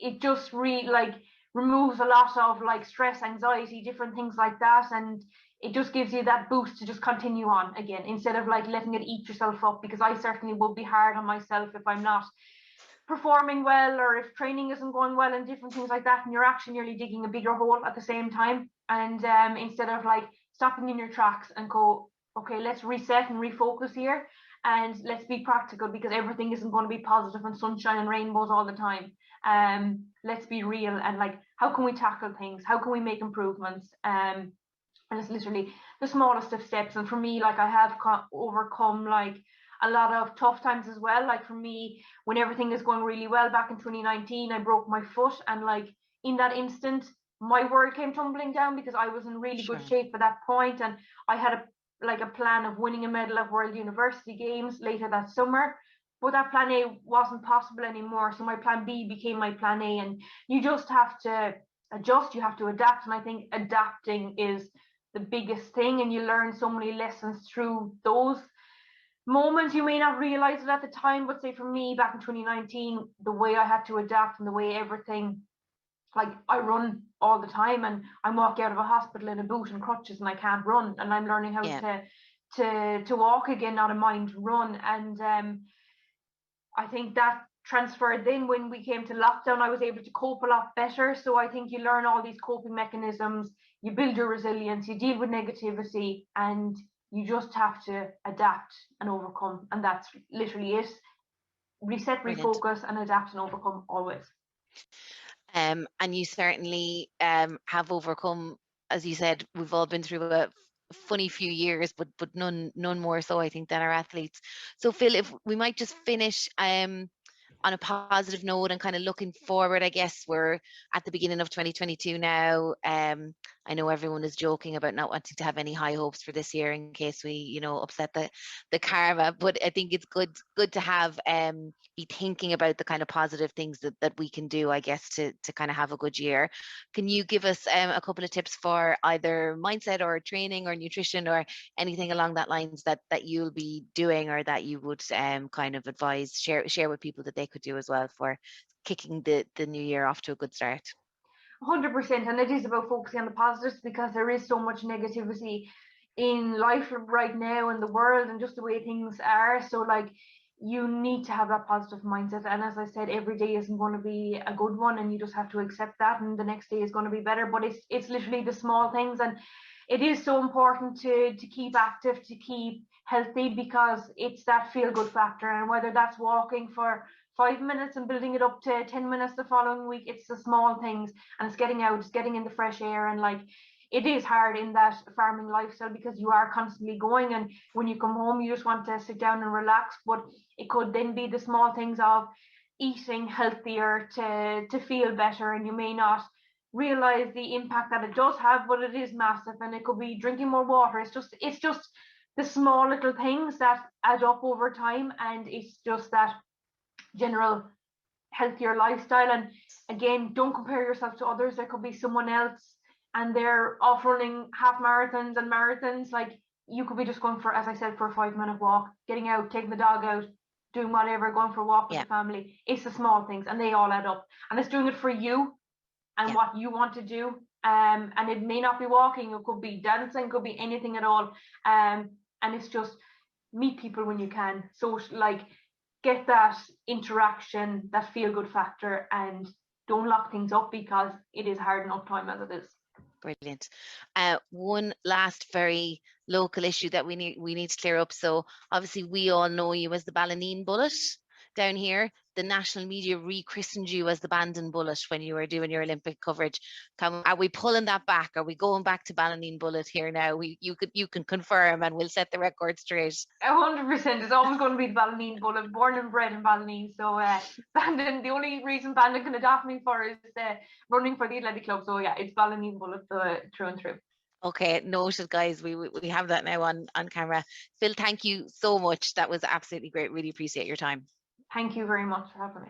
it just really like removes a lot of like stress, anxiety, different things like that, and it just gives you that boost to just continue on again, instead of like letting it eat yourself up. Because I certainly will be hard on myself if I'm not performing well, or if training isn't going well, and different things like that, and you're actually nearly digging a bigger hole at the same time. And instead of like stopping in your tracks and go, okay, let's reset and refocus here, and let's be practical, because everything isn't going to be positive and sunshine and rainbows all the time. Let's be real, and like, how can we tackle things, how can we make improvements? And it's literally the smallest of steps. And for me, like, I have overcome like a lot of tough times as well. Like, for me, when everything is going really well, back in 2019, I broke my foot, and like in that instant my world came tumbling down, because I was in really good shape at that point, and I had a plan of winning a medal at World University Games later that summer. But that plan A wasn't possible anymore, so my plan B became my plan A. And you just have to adjust, you have to adapt. And I think adapting is the biggest thing, and you learn so many lessons through those moments. You may not realize it at the time, but say for me back in 2019, the way I had to adapt, and the way everything, like, I run all the time, and I'm walking out of a hospital in a boot and crutches, and I can't run, and I'm learning how to walk again, not a mind to run. And I think that transferred. Then when we came to lockdown, I was able to cope a lot better. So I think you learn all these coping mechanisms, you build your resilience, you deal with negativity, and you just have to adapt and overcome. And that's literally it. Reset, refocus, and adapt and overcome always. And you certainly have overcome, as you said. We've all been through a funny few years, but none more so, I think, than our athletes. So Phil, if we might just finish on a positive note and kind of looking forward. I guess we're at the beginning of 2022 now. I know everyone is joking about not wanting to have any high hopes for this year in case we, upset the karma. But I think it's good to have be thinking about the kind of positive things that we can do, I guess, to kind of have a good year. Can you give us a couple of tips for either mindset or training or nutrition or anything along that lines that you'll be doing, or that you would kind of advise, share with people that they could do as well for kicking the new year off to a good start? 100%, and it is about focusing on the positives, because there is so much negativity in life right now, in the world, and just the way things are. So like, you need to have that positive mindset, and as I said, every day isn't going to be a good one, and you just have to accept that, and the next day is going to be better. But it's literally the small things, and it is so important to keep active, to keep healthy, because it's that feel good factor. And whether that's walking for 5 minutes and building it up to 10 minutes the following week, it's the small things, and it's getting out, it's getting in the fresh air. And like, it is hard in that farming lifestyle, because you are constantly going, and when you come home you just want to sit down and relax. But it could then be the small things of eating healthier to feel better, and you may not realize the impact that it does have, but it is massive. And it could be drinking more water. It's just the small little things that add up over time, and it's just that general healthier lifestyle. And again, don't compare yourself to others. There could be someone else and they're off running half marathons and marathons. Like, you could be just going for, as I said, for a 5-minute walk, getting out, taking the dog out, doing whatever, going for a walk with the family. It's the small things, and they all add up, and it's doing it for you and what you want to do. And it may not be walking, it could be dancing, it could be anything at all. And it's just meet people when you can. So like, get that interaction, that feel good factor, and don't lock things up, because it is hard enough time as it is. Brilliant. One last very local issue that we need to clear up. So obviously we all know you as the Ballineen Bullet down here. The national media rechristened you as the Bandon Bullet when you were doing your Olympic coverage. Are we pulling that back? Are we going back to Ballineen Bullet here now? You can confirm, and we'll set the record straight. 100%. It's always going to be the Ballineen Bullet, born and bred in Ballineen. So Bandon, the only reason Bandon can adopt me for is running for the Athletic Club. So yeah, it's Ballineen Bullet through and through. Okay, noted, guys. We have that now on camera. Phil, thank you so much. That was absolutely great. Really appreciate your time. Thank you very much for having me.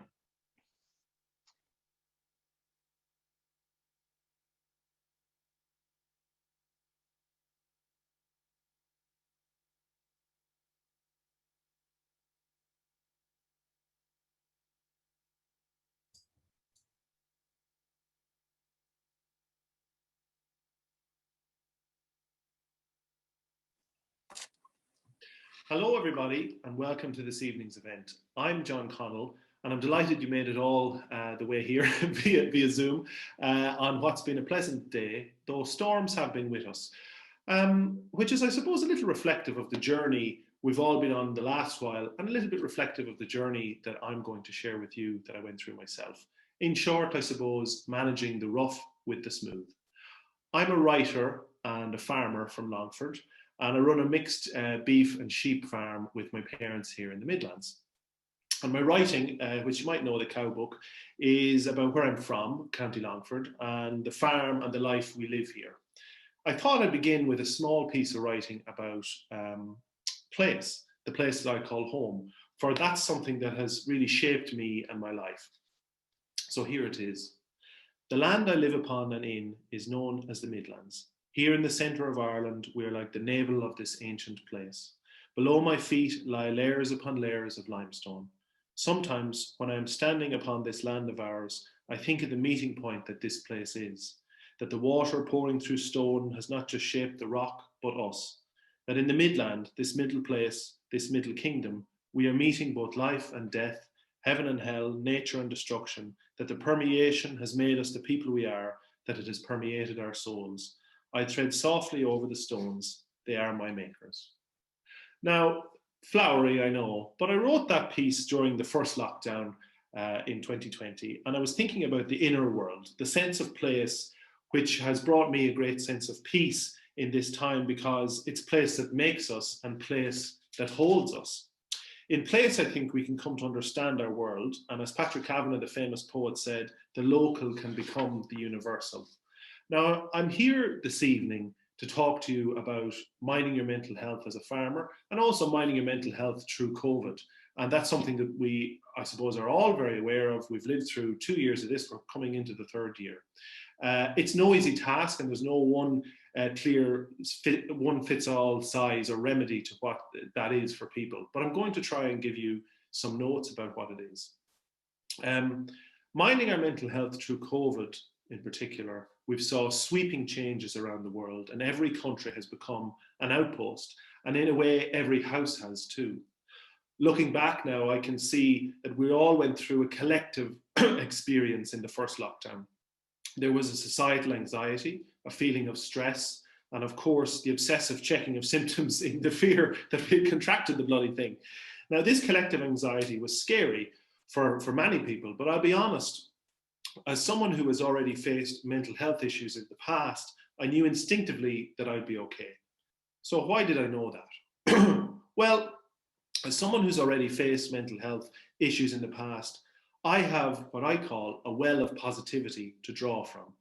Hello everybody and welcome to this evening's event. I'm John Connell and I'm delighted you made it all the way here via Zoom on what's been a pleasant day, though storms have been with us, which is I suppose a little reflective of the journey we've all been on the last while and a little bit reflective of the journey that I'm going to share with you that I went through myself. In short, I suppose, managing the rough with the smooth. I'm a writer and a farmer from Longford, and I run a mixed beef and sheep farm with my parents here in the Midlands. And my writing, which you might know, the Cow Book, is about where I'm from, County Longford, and the farm and the life we live here. I thought I'd begin with a small piece of writing about place, the place that I call home, for that's something that has really shaped me and my life. So here it is. The land I live upon and in is known as the Midlands. Here in the centre of Ireland, we are like the navel of this ancient place. Below my feet lie layers upon layers of limestone. Sometimes, when I am standing upon this land of ours, I think of the meeting point that this place is, that the water pouring through stone has not just shaped the rock, but us. That in the Midland, this middle place, this middle kingdom, we are meeting both life and death, heaven and hell, nature and destruction, that the permeation has made us the people we are, that it has permeated our souls. I tread softly over the stones, they are my makers. Now, flowery, I know, but I wrote that piece during the first lockdown in 2020, and I was thinking about the inner world, the sense of place, which has brought me a great sense of peace in this time because it's place that makes us and place that holds us. In place, I think we can come to understand our world, and as Patrick Kavanagh, the famous poet, said, the local can become the universal. Now, I'm here this evening to talk to you about minding your mental health as a farmer and also minding your mental health through COVID. And that's something that we, I suppose, are all very aware of. We've lived through 2 years of this. We're coming into the third year. It's no easy task, and there's no one clear one-fits-all size or remedy to what that is for people. But I'm going to try and give you some notes about what it is. Minding our mental health through COVID in particular, we've saw sweeping changes around the world, and every country has become an outpost, and in a way every house has too. Looking back now, I can see that we all went through a collective experience in the first lockdown. There was a societal anxiety, a feeling of stress, and of course the obsessive checking of symptoms in the fear that we contracted the bloody thing. Now, this collective anxiety was scary for many people, but I'll be honest, as someone who has already faced mental health issues in the past, I knew instinctively that I'd be okay. So why did I know that? Well, as someone who's already faced mental health issues in the past, I have what I call a well of positivity to draw from.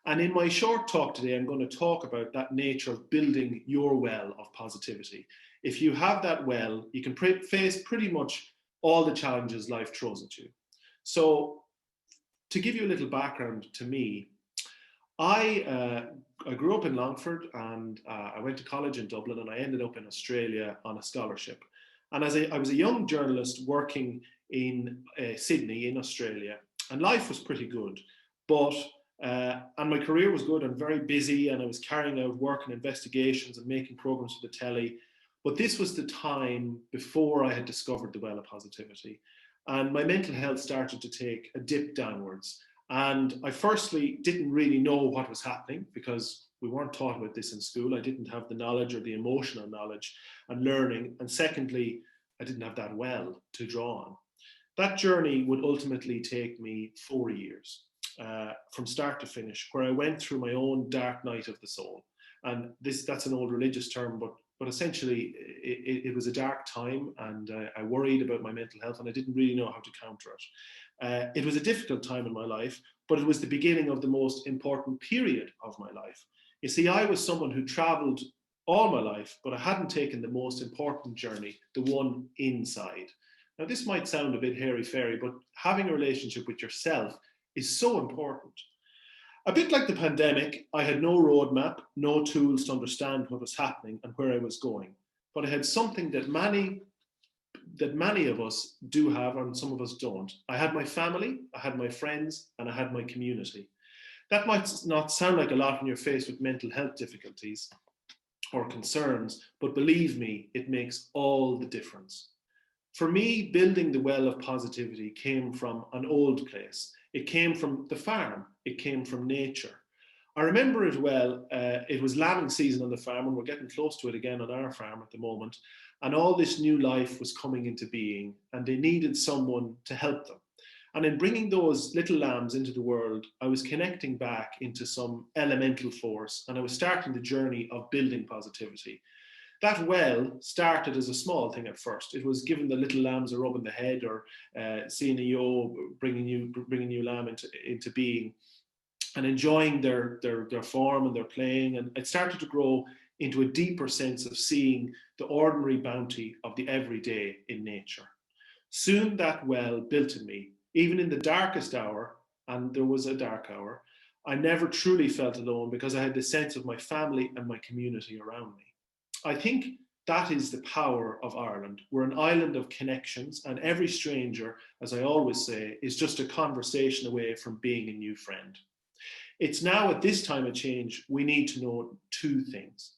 And in my short talk today, I'm going to talk about that nature of building your well of positivity. If you have that well, you can face pretty much all the challenges life throws at you. So to give you a little background to me, I grew up in Longford, and I went to college in Dublin, and I ended up in Australia on a scholarship. And as I was a young journalist working in Sydney in Australia, and life was pretty good, but and my career was good and very busy, and I was carrying out work and investigations and making programs for the telly. But this was the time before I had discovered the well of positivity, and my mental health started to take a dip downwards. And I firstly didn't really know what was happening because we weren't taught about this in school. I didn't have the knowledge or the emotional knowledge and learning. And secondly, I didn't have that well to draw on. That journey would ultimately take me 4 years from start to finish, where I went through my own dark night of the soul. And that's an old religious term, but essentially it was a dark time, and I worried about my mental health, and I didn't really know how to counter it. It was a difficult time in my life, but it was the beginning of the most important period of my life. You see, I was someone who travelled all my life, but I hadn't taken the most important journey, the one inside. Now, this might sound a bit hairy-fairy, but having a relationship with yourself is so important. A bit like the pandemic, I had no roadmap, no tools to understand what was happening and where I was going. But I had something that many of us do have, and some of us don't. I had my family, I had my friends, and I had my community. That might not sound like a lot when you're faced with mental health difficulties or concerns, but believe me, it makes all the difference. For me, building the well of positivity came from an old place. It came from the farm. It came from nature. I remember it well. It was lambing season on the farm, and we're getting close to it again on our farm at the moment. And all this new life was coming into being, and they needed someone to help them. And in bringing those little lambs into the world, I was connecting back into some elemental force, and I was starting the journey of building positivity. That well started as a small thing at first. It was giving the little lambs a rub in the head, or seeing a yo bringing new lamb into being, and enjoying their form and their playing. And it started to grow into a deeper sense of seeing the ordinary bounty of the everyday in nature. Soon that well built in me. Even in the darkest hour, and there was a dark hour, I never truly felt alone because I had the sense of my family and my community around me. I think that is the power of Ireland. We're an island of connections, and every stranger, as I always say, is just a conversation away from being a new friend. It's now at this time of change, we need to know two things.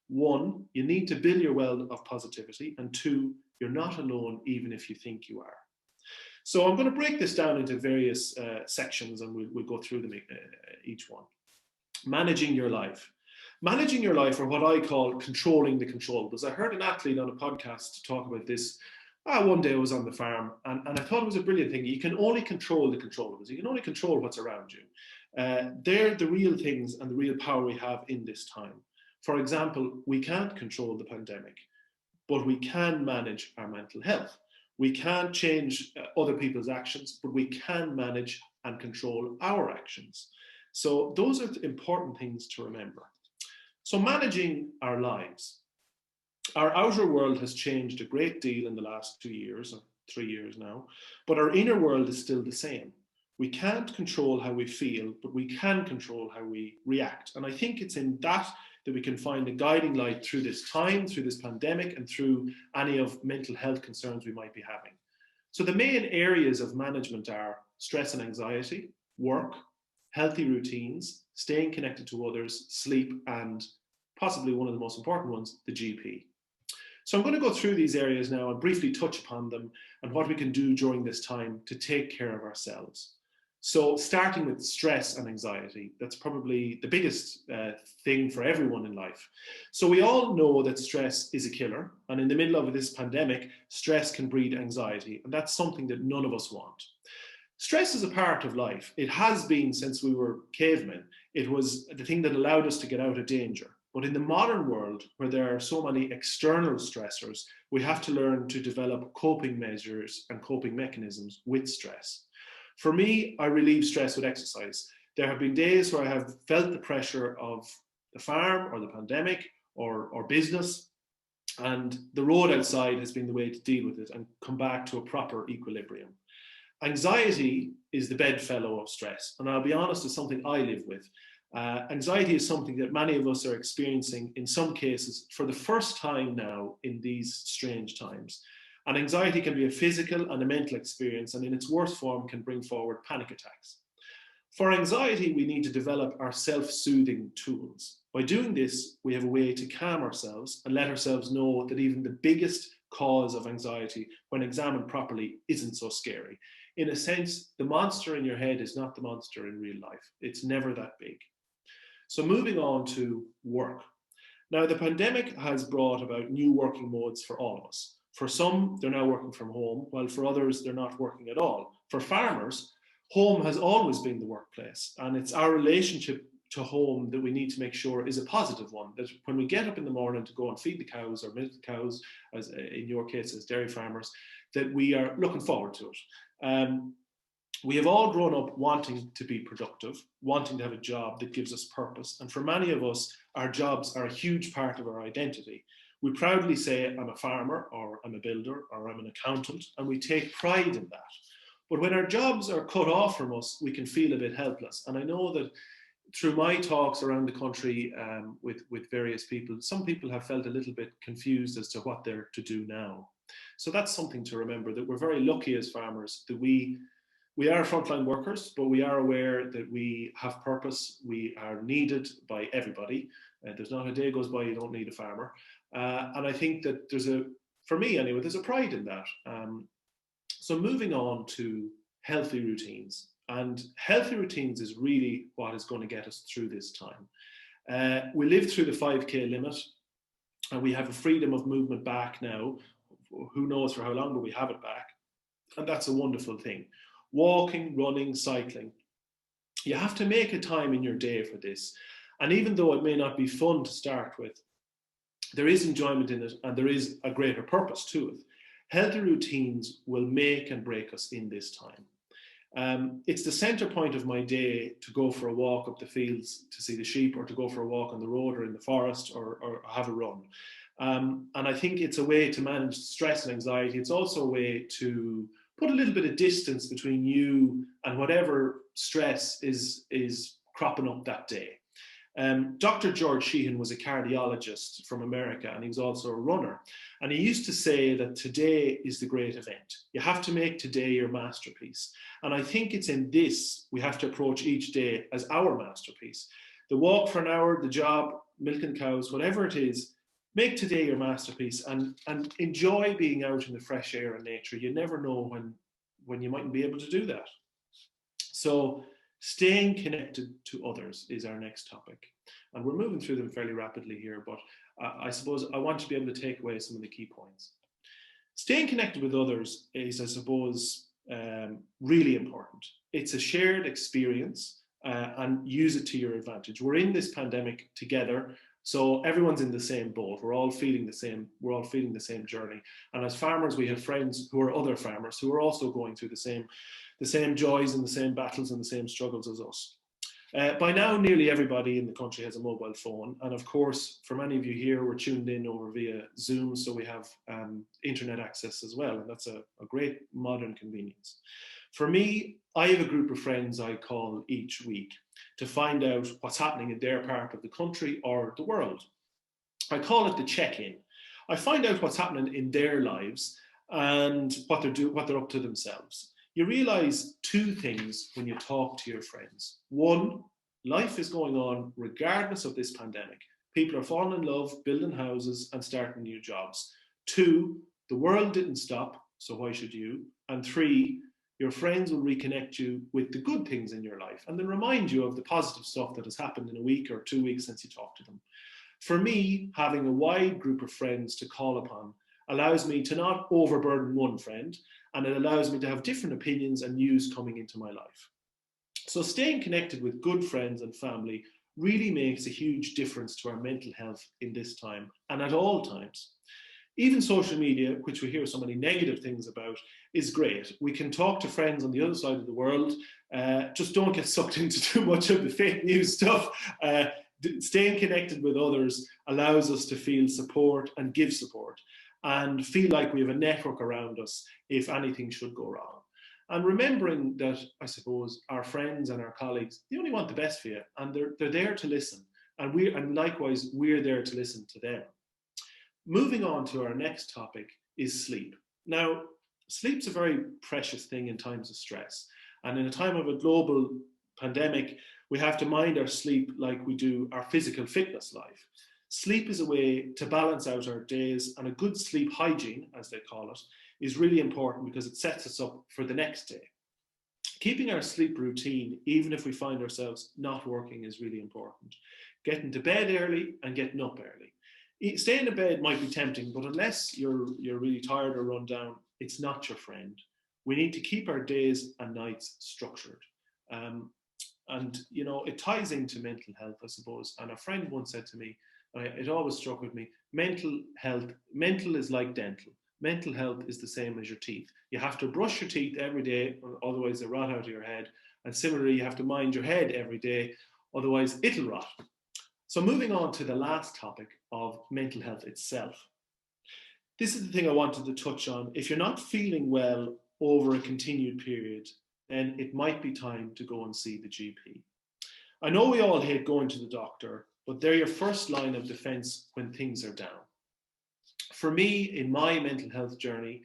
One, you need to build your well of positivity, and two, you're not alone even if you think you are. So I'm going to break this down into various sections, and we'll go through them each one. Managing your life. Managing your life, or what I call controlling the controllables. I heard an athlete on a podcast talk about this. One day I was on the farm, and I thought it was a brilliant thing. You can only control the controllables. You can only control what's around you. They're the real things and the real power we have in this time. For example, we can't control the pandemic, but we can manage our mental health. We can't change other people's actions, but we can manage and control our actions. So those are important things to remember. So managing our lives. Our outer world has changed a great deal in the last 2 years, or 3 years now, but our inner world is still the same. We can't control how we feel, but we can control how we react. And I think it's in that we can find a guiding light through this time, through this pandemic, and through any of mental health concerns we might be having. So the main areas of management are stress and anxiety, work, healthy routines, staying connected to others, sleep, and possibly one of the most important ones, the GP. So I'm going to go through these areas now and briefly touch upon them and what we can do during this time to take care of ourselves. So starting with stress and anxiety, that's probably the biggest thing for everyone in life. So we all know that stress is a killer, and in the middle of this pandemic, stress can breed anxiety, and that's something that none of us want. Stress is a part of life. It has been since we were cavemen. It was the thing that allowed us to get out of danger. But in the modern world, where there are so many external stressors, we have to learn to develop coping measures and coping mechanisms with stress. For me, I relieve stress with exercise. There have been days where I have felt the pressure of the farm or the pandemic or business, and the road outside has been the way to deal with it and come back to a proper equilibrium. Anxiety is the bedfellow of stress, and I'll be honest, it's something I live with. Anxiety is something that many of us are experiencing in some cases for the first time now in these strange times. And anxiety can be a physical and a mental experience, and in its worst form can bring forward panic attacks. For anxiety, we need to develop our self-soothing tools. By doing this, we have a way to calm ourselves and let ourselves know that even the biggest cause of anxiety, when examined properly, isn't so scary. In a sense, the monster in your head is not the monster in real life. It's never that big. So moving on to work. Now, the pandemic has brought about new working modes for all of us. For some, they're now working from home, while for others, they're not working at all. For farmers, home has always been the workplace, and it's our relationship to home that we need to make sure is a positive one, that when we get up in the morning to go and feed the cows or milk the cows, as in your case as dairy farmers, that we are looking forward to it. We have all grown up wanting to be productive, wanting to have a job that gives us purpose. And for many of us, our jobs are a huge part of our identity. We proudly say, I'm a farmer, or I'm a builder, or I'm an accountant, and we take pride in that. But when our jobs are cut off from us, we can feel a bit helpless. And I know that through my talks around the country with various people, some people have felt a little bit confused as to what they're to do now. So that's something to remember, that we're very lucky as farmers, that we are frontline workers, but we are aware that we have purpose. We are needed by everybody. There's not a day goes by you don't need a farmer. And I think that for me anyway, there's a pride in that. So moving on to healthy routines. And healthy routines is really what is going to get us through this time. We lived through the 5K limit, and we have a freedom of movement back now. Who knows for how long, but we have it back. And that's a wonderful thing. Walking, running, cycling. You have to make a time in your day for this. And even though it may not be fun to start with, there is enjoyment in it, and there is a greater purpose to it. Healthy routines will make and break us in this time. It's the center point of my day to go for a walk up the fields to see the sheep, or to go for a walk on the road or in the forest, or have a run. And I think it's a way to manage stress and anxiety. It's also a way to put a little bit of distance between you and whatever stress is cropping up that day. Dr. George Sheehan was a cardiologist from America, and he was also a runner. And he used to say that today is the great event. You have to make today your masterpiece. And I think it's in this we have to approach each day as our masterpiece. The walk for an hour, the job, milking cows, whatever it is, make today your masterpiece, and enjoy being out in the fresh air and nature. You never know when you mightn't be able to do that. So staying connected to others is our next topic. And we're moving through them fairly rapidly here, but I suppose I want to be able to take away some of the key points. Staying connected with others is, I suppose, really important. It's a shared experience, and use it to your advantage. We're in this pandemic together, so everyone's in the same boat. We're all feeling the same. We're all feeling the same journey. And as farmers, we have friends who are other farmers who are also going through the same joys and the same battles and the same struggles as us. By now, nearly everybody in the country has a mobile phone. And of course, for many of you here, we're tuned in over via Zoom, so we have internet access as well. And that's a great modern convenience. For me, I have a group of friends I call each week to find out what's happening in their part of the country or the world. I call it the check-in. I find out what's happening in their lives and what they're up to themselves. You realize two things when you talk to your friends. One, life is going on regardless of this pandemic. People are falling in love, building houses, and starting new jobs. Two, the world didn't stop, so why should you? And three, your friends will reconnect you with the good things in your life and then remind you of the positive stuff that has happened in a week or 2 weeks since you talked to them. For me, having a wide group of friends to call upon allows me to not overburden one friend, and it allows me to have different opinions and news coming into my life. So staying connected with good friends and family really makes a huge difference to our mental health in this time and at all times. Even social media, which we hear so many negative things about, is great. We can talk to friends on the other side of the world. Just don't get sucked into too much of the fake news stuff. Staying connected with others allows us to feel support and give support and feel like we have a network around us if anything should go wrong. And remembering that, I suppose, our friends and our colleagues, they only want the best for you, and they're there to listen. And likewise, we're there to listen to them. Moving on to our next topic is sleep. Now, sleep's a very precious thing in times of stress. And in a time of a global pandemic, we have to mind our sleep like we do our physical fitness life. Sleep is a way to balance out our days, and a good sleep hygiene, as they call it, is really important because it sets us up for the next day. Keeping our sleep routine, even if we find ourselves not working, is really important. Getting to bed early and getting up early. Staying in bed might be tempting, but unless you're really tired or run down, it's not your friend. We need to keep our days and nights structured. And you know, it ties into mental health, I suppose. And a friend once said to me, it always struck with me, mental is like dental. mental health is the same as your teeth. You have to brush your teeth every day, otherwise they rot out of your head. And similarly, you have to mind your head every day, otherwise it'll rot. So moving on to the last topic of mental health itself. This is the thing I wanted to touch on. If you're not feeling well over a continued period, then it might be time to go and see the GP. I know we all hate going to the doctor, but they're your first line of defense when things are down. For me, in my mental health journey,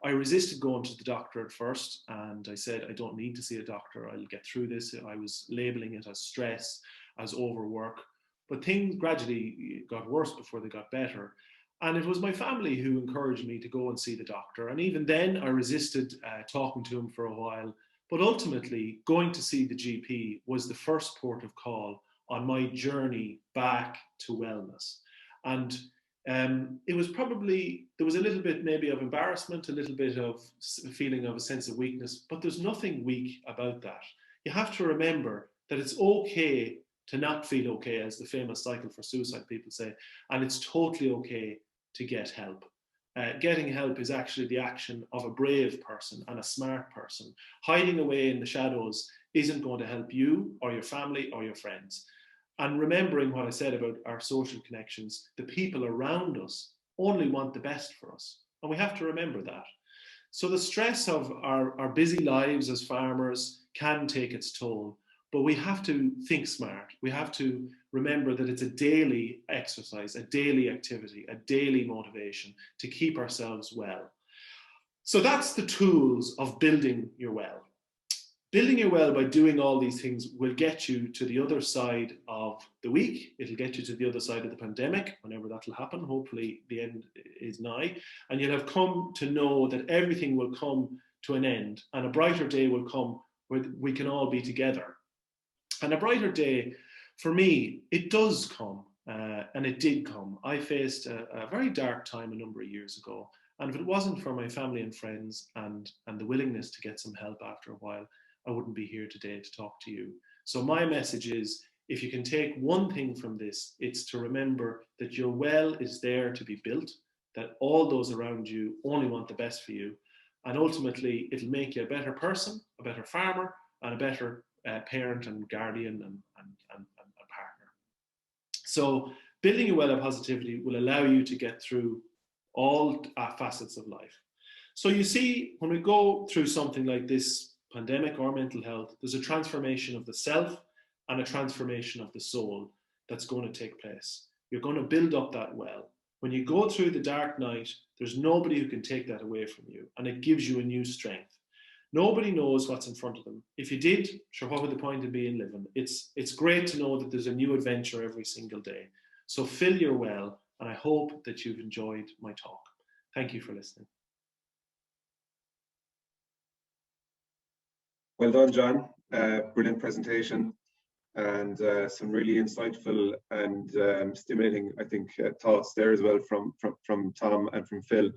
I resisted going to the doctor at first, and I said, I don't need to see a doctor, I'll get through this. I was labeling it as stress, as overwork, but things gradually got worse before they got better. And it was my family who encouraged me to go and see the doctor. And even then I resisted talking to him for a while, but ultimately going to see the GP was the first port of call on my journey back to wellness. And it was probably, there was a little bit maybe of embarrassment, a little bit of a feeling of a sense of weakness, but there's nothing weak about that. You have to remember that it's okay to not feel okay, as the famous cycle for suicide people say, and it's totally okay to get help. Getting help is actually the action of a brave person and a smart person. Hiding away in the shadows isn't going to help you or your family or your friends. And remembering what I said about our social connections, the people around us only want the best for us. And we have to remember that. So the stress of our busy lives as farmers can take its toll, but we have to think smart. We have to remember that it's a daily exercise, a daily activity, a daily motivation to keep ourselves well. So that's the tools of building your well. Building your well by doing all these things will get you to the other side of the week. It'll get you to the other side of the pandemic, whenever that'll happen. Hopefully the end is nigh. And you'll have come to know that everything will come to an end and a brighter day will come where we can all be together. And a brighter day, for me, it does come, and it did come. I faced a very dark time a number of years ago, and if it wasn't for my family and friends and the willingness to get some help after a while, I wouldn't be here today to talk to you. So my message is, if you can take one thing from this, it's to remember that your well is there to be built, that all those around you only want the best for you, and ultimately it'll make you a better person, a better farmer, and a better parent and guardian and partner. So building a well of positivity will allow you to get through all facets of life. So you see, when we go through something like this pandemic or mental health, there's a transformation of the self and a transformation of the soul that's going to take place. You're going to build up that well. When you go through the dark night, there's nobody who can take that away from you, and it gives you a new strength. Nobody knows what's in front of them. If you did, sure, what would the point of being living? It's great to know that there's a new adventure every single day. So fill your well, and I hope that you've enjoyed my talk. Thank you for listening. Well done, John. Brilliant presentation, and some really insightful and stimulating, I think, thoughts there as well from Tom and from Phil.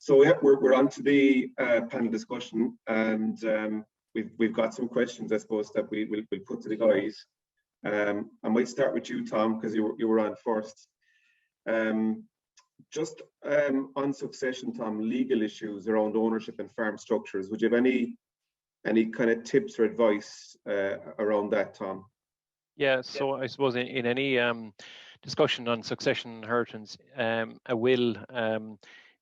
So yeah, we're on to the panel discussion, and we've got some questions, I suppose, that we'll put to the guys. I might start with you, Tom, because you were on first. Just on succession, Tom, legal issues around ownership and farm structures. Would you have any kind of tips or advice around that, Tom? Yeah, so I suppose in any discussion on succession and inheritance, a will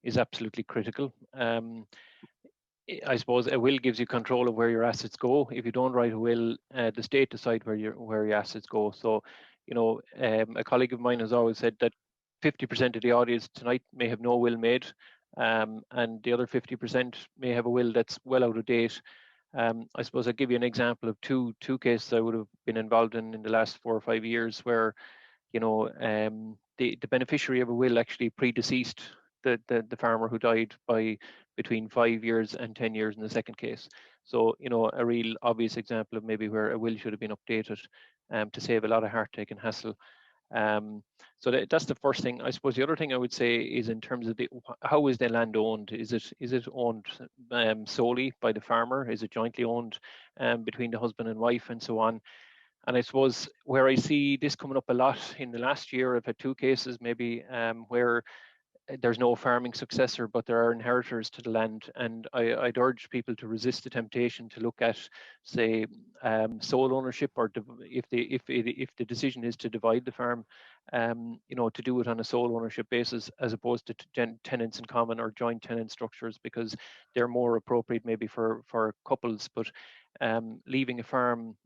is absolutely critical. I suppose a will gives you control of where your assets go. If you don't write a will, the state decide where your assets go. So, you know, a colleague of mine has always said that 50% of the audience tonight may have no will made, and the other 50% may have a will that's well out of date. I suppose I'll give you an example of two cases I would have been involved in the last 4 or 5 years, where, you know, the beneficiary of a will actually predeceased the farmer who died by between 5 years and 10 years in the second case. So, you know, a real obvious example of maybe where a will should have been updated to save a lot of heartache and hassle. So that's the first thing. I suppose the other thing I would say is in terms of how is the land owned? Is it owned solely by the farmer? Is it jointly owned between the husband and wife, and so on? And I suppose where I see this coming up a lot in the last year, I've had 2 cases maybe where there's no farming successor, but there are inheritors to the land. And I'd urge people to resist the temptation to look at, say, sole ownership, or if the decision is to divide the farm, to do it on a sole ownership basis as opposed to tenants in common or joint tenant structures, because they're more appropriate maybe for couples. But leaving a farm,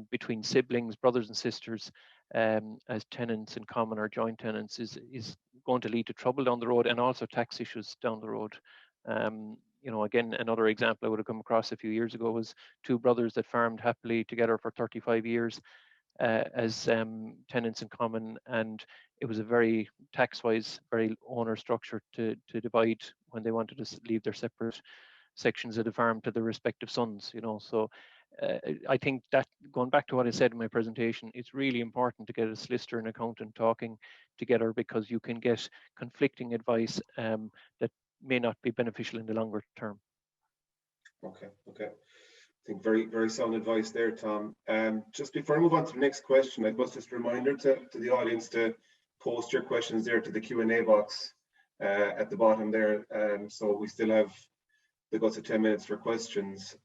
between siblings, brothers and sisters, as tenants in common or joint tenants is going to lead to trouble down the road, and also tax issues down the road. Again, another example I would have come across a few years ago was two brothers that farmed happily together for 35 years as tenants in common, and it was a very tax-wise, very owner structure to divide when they wanted to leave their separate sections of the farm to their respective sons. So I think that, going back to what I said in my presentation, it's really important to get a solicitor and accountant talking together, because you can get conflicting advice that may not be beneficial in the longer term. Okay. I think very, very sound advice there, Tom. Just before I move on to the next question, I suppose just a reminder to the audience to post your questions there to the Q&A box at the bottom there. So we still have the guts of 10 minutes for questions.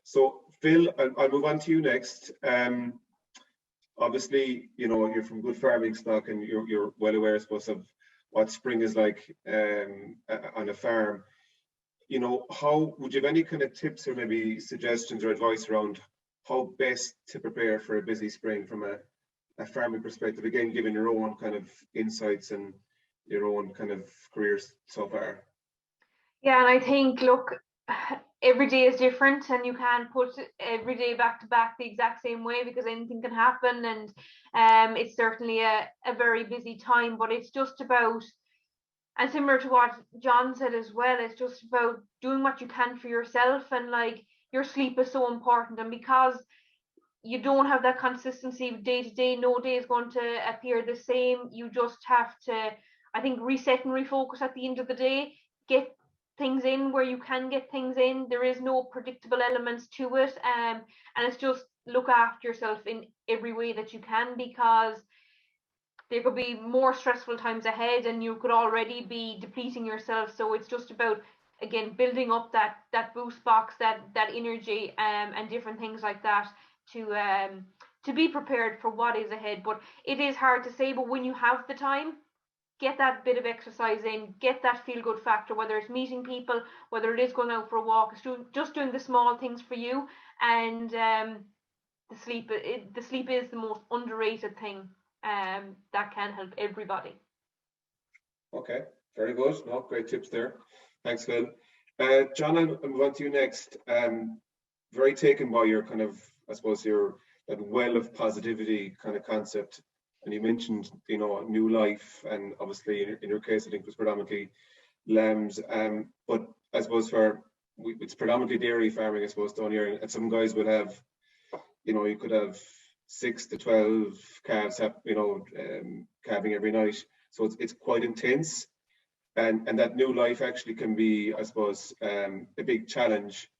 So Phil, I'll move on to you next. Obviously, you're from good farming stock, and you're well aware, I suppose, of what spring is like on a farm. How would you have any kind of tips or maybe suggestions or advice around how best to prepare for a busy spring from a farming perspective? Again, given your own kind of insights and your own kind of careers so far. Yeah, and I think, look, every day is different, and you can't put every day back to back the exact same way, because anything can happen, and it's certainly a very busy time. But it's just about, and similar to what John said as well, it's just about doing what you can for yourself, and like, your sleep is so important, and because you don't have that consistency day to day, no day is going to appear the same. You just have to, I think, reset and refocus at the end of the day, get things in where you can get things in. There is no predictable elements to it, and it's just look after yourself in every way that you can, because there could be more stressful times ahead, and you could already be depleting yourself. So it's just about, again, building up that boost box, that energy, and different things like that to be prepared for what is ahead. But it is hard to say, but when you have the time, get that bit of exercise in, get that feel-good factor, whether it's meeting people, whether it is going out for a walk, it's just doing the small things for you. And the sleep is the most underrated thing that can help everybody. Okay, very good. No, great tips there. Thanks, Phil. John, I'll move on to you next. Very taken by your kind of, I suppose, that well of positivity kind of concept. And you mentioned, new life, and obviously in your case, I think it was predominantly lambs. But I suppose it's predominantly dairy farming, I suppose, down here. And some guys would have, you could have 6 to 12 calves, calving every night. So it's quite intense. And that new life actually can be, I suppose, a big challenge.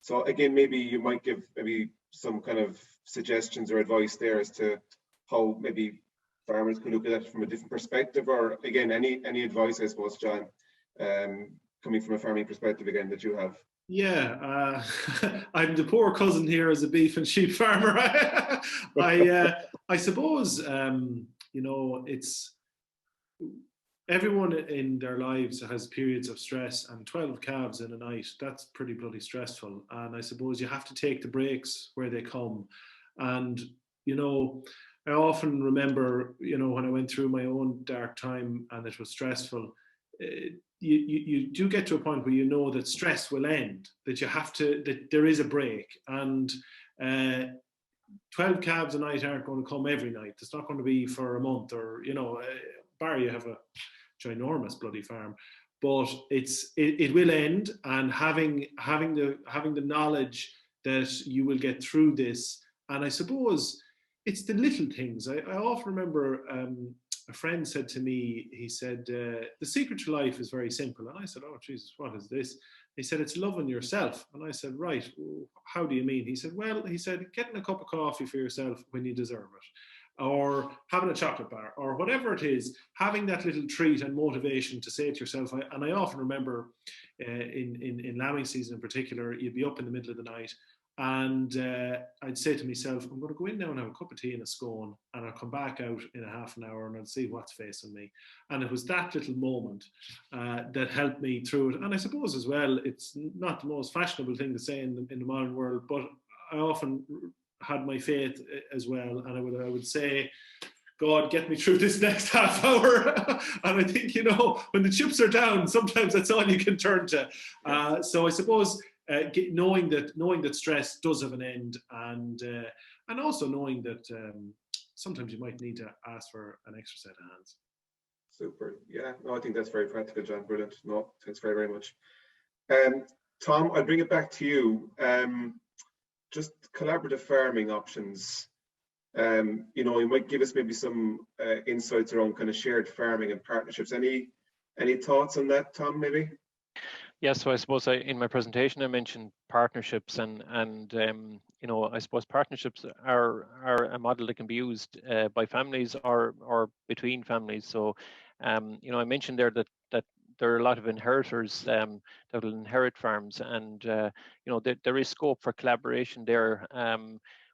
So again, maybe you might give maybe some kind of suggestions or advice there as to how maybe farmers can look at it from a different perspective, or again, any advice, I suppose, John, coming from a farming perspective again that you have. Yeah, I'm the poor cousin here as a beef and sheep farmer. I suppose, it's everyone in their lives has periods of stress, and 12 calves in a night, that's pretty bloody stressful. And I suppose you have to take the breaks where they come. And, I often remember, when I went through my own dark time and it was stressful, you do get to a point where that stress will end, that there is a break. And 12 calves a night aren't going to come every night. It's not going to be for a month, or, bar you have a ginormous bloody farm. But it will end, and having the knowledge that you will get through this. And I suppose it's the little things. I often remember a friend said to me, he said, the secret to life is very simple. And I said, oh, Jesus, what is this? He said, it's loving yourself. And I said, right, how do you mean? He said, well, getting a cup of coffee for yourself when you deserve it. or having a chocolate bar, or whatever it is, having that little treat and motivation to say to yourself. And I often remember in lambing season in particular, you'd be up in the middle of the night, and I'd say to myself, I'm going to go in now and have a cup of tea and a scone, and I'll come back out in a half an hour and I'll see what's facing me. And it was that little moment that helped me through it. And I suppose as well, it's not the most fashionable thing to say in the modern world, but I often had my faith as well, and I would say, God, get me through this next half hour. And I think, when the chips are down, sometimes that's all you can turn to. So I suppose knowing that stress does have an end, and also knowing that sometimes you might need to ask for an extra set of hands. Super. Yeah, no, I think that's very practical, John. Brilliant. No, thanks very, very much. Tom, I'll bring it back to you. Just collaborative farming options. You might give us maybe some insights around kind of shared farming and partnerships. Any thoughts on that, Tom, maybe? Yeah, so I suppose in my presentation I mentioned partnerships, and I suppose partnerships are a model that can be used by families or between families. So I mentioned there that there are a lot of inheritors that will inherit farms, and there is scope for collaboration there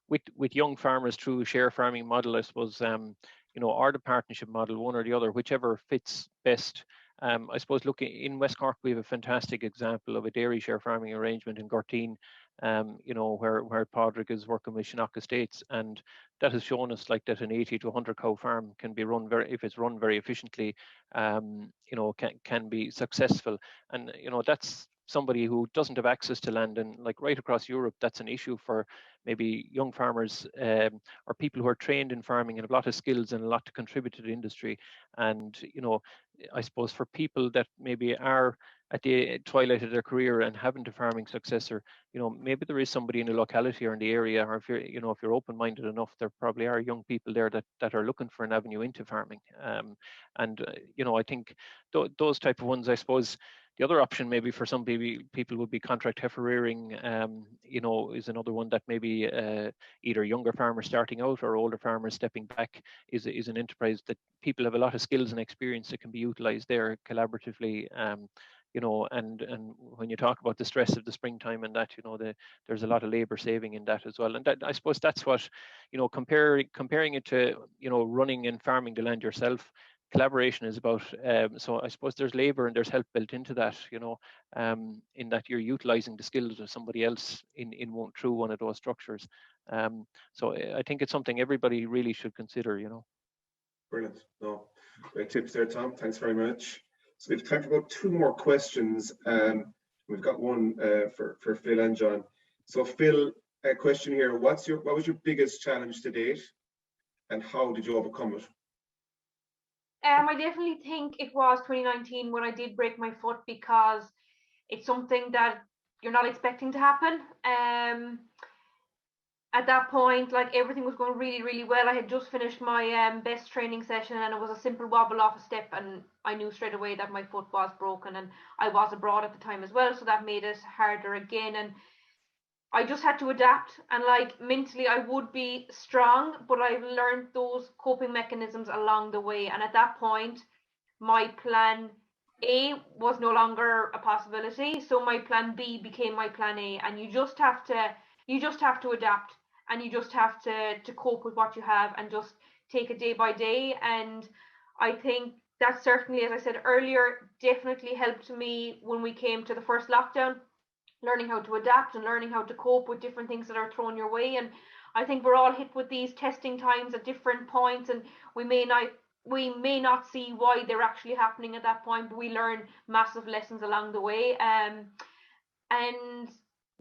with young farmers through share farming model, I suppose, or the partnership model, one or the other, whichever fits best. I suppose, look, in West Cork, we have a fantastic example of a dairy share farming arrangement in Gorteen, where Padraig is working with Chinook Estates, and that has shown us that an 80 to 100 cow farm can be run if it's run very efficiently, can be successful. And that's somebody who doesn't have access to land, and right across Europe, that's an issue for maybe young farmers or people who are trained in farming and have a lot of skills and a lot to contribute to the industry. And I suppose for people that maybe are at the twilight of their career and haven't a farming successor, maybe there is somebody in the locality or in the area, or if you're open-minded enough, there probably are young people there that are looking for an avenue into farming. I think those type of ones, I suppose. The other option maybe for some people would be contract heifer rearing, is another one that maybe either younger farmers starting out or older farmers stepping back is an enterprise that people have a lot of skills and experience that can be utilized there collaboratively. And when you talk about the stress of the springtime and that, there's a lot of labor saving in that as well. And that, I suppose that's what, comparing it to, running and farming the land yourself, collaboration is about. So I suppose there's labor and there's help built into that, in that you're utilizing the skills of somebody else through one of those structures. So I think it's something everybody really should consider, Brilliant. No, great tips there, Tom. Thanks very much. So we've time for about 2 more questions. We've got one for Phil and John. So Phil, a question here. What was your biggest challenge to date, and how did you overcome it? I definitely think it was 2019 when I did break my foot, because it's something that you're not expecting to happen. At that point, everything was going really, really well. I had just finished my best training session, and it was a simple wobble off a step, and I knew straight away that my foot was broken, and I was abroad at the time as well, so that made it harder again. And I just had to adapt, and mentally I would be strong, but I've learned those coping mechanisms along the way. And at that point, my plan A was no longer a possibility, so my plan B became my plan A. And you just have to adapt, and you just have to cope with what you have and just take it day by day. And I think that certainly, as I said earlier, definitely helped me when we came to the first lockdown, learning how to adapt and learning how to cope with different things that are thrown your way. And I think we're all hit with these testing times at different points, and we may not see why they're actually happening at that point, but we learn massive lessons along the way. And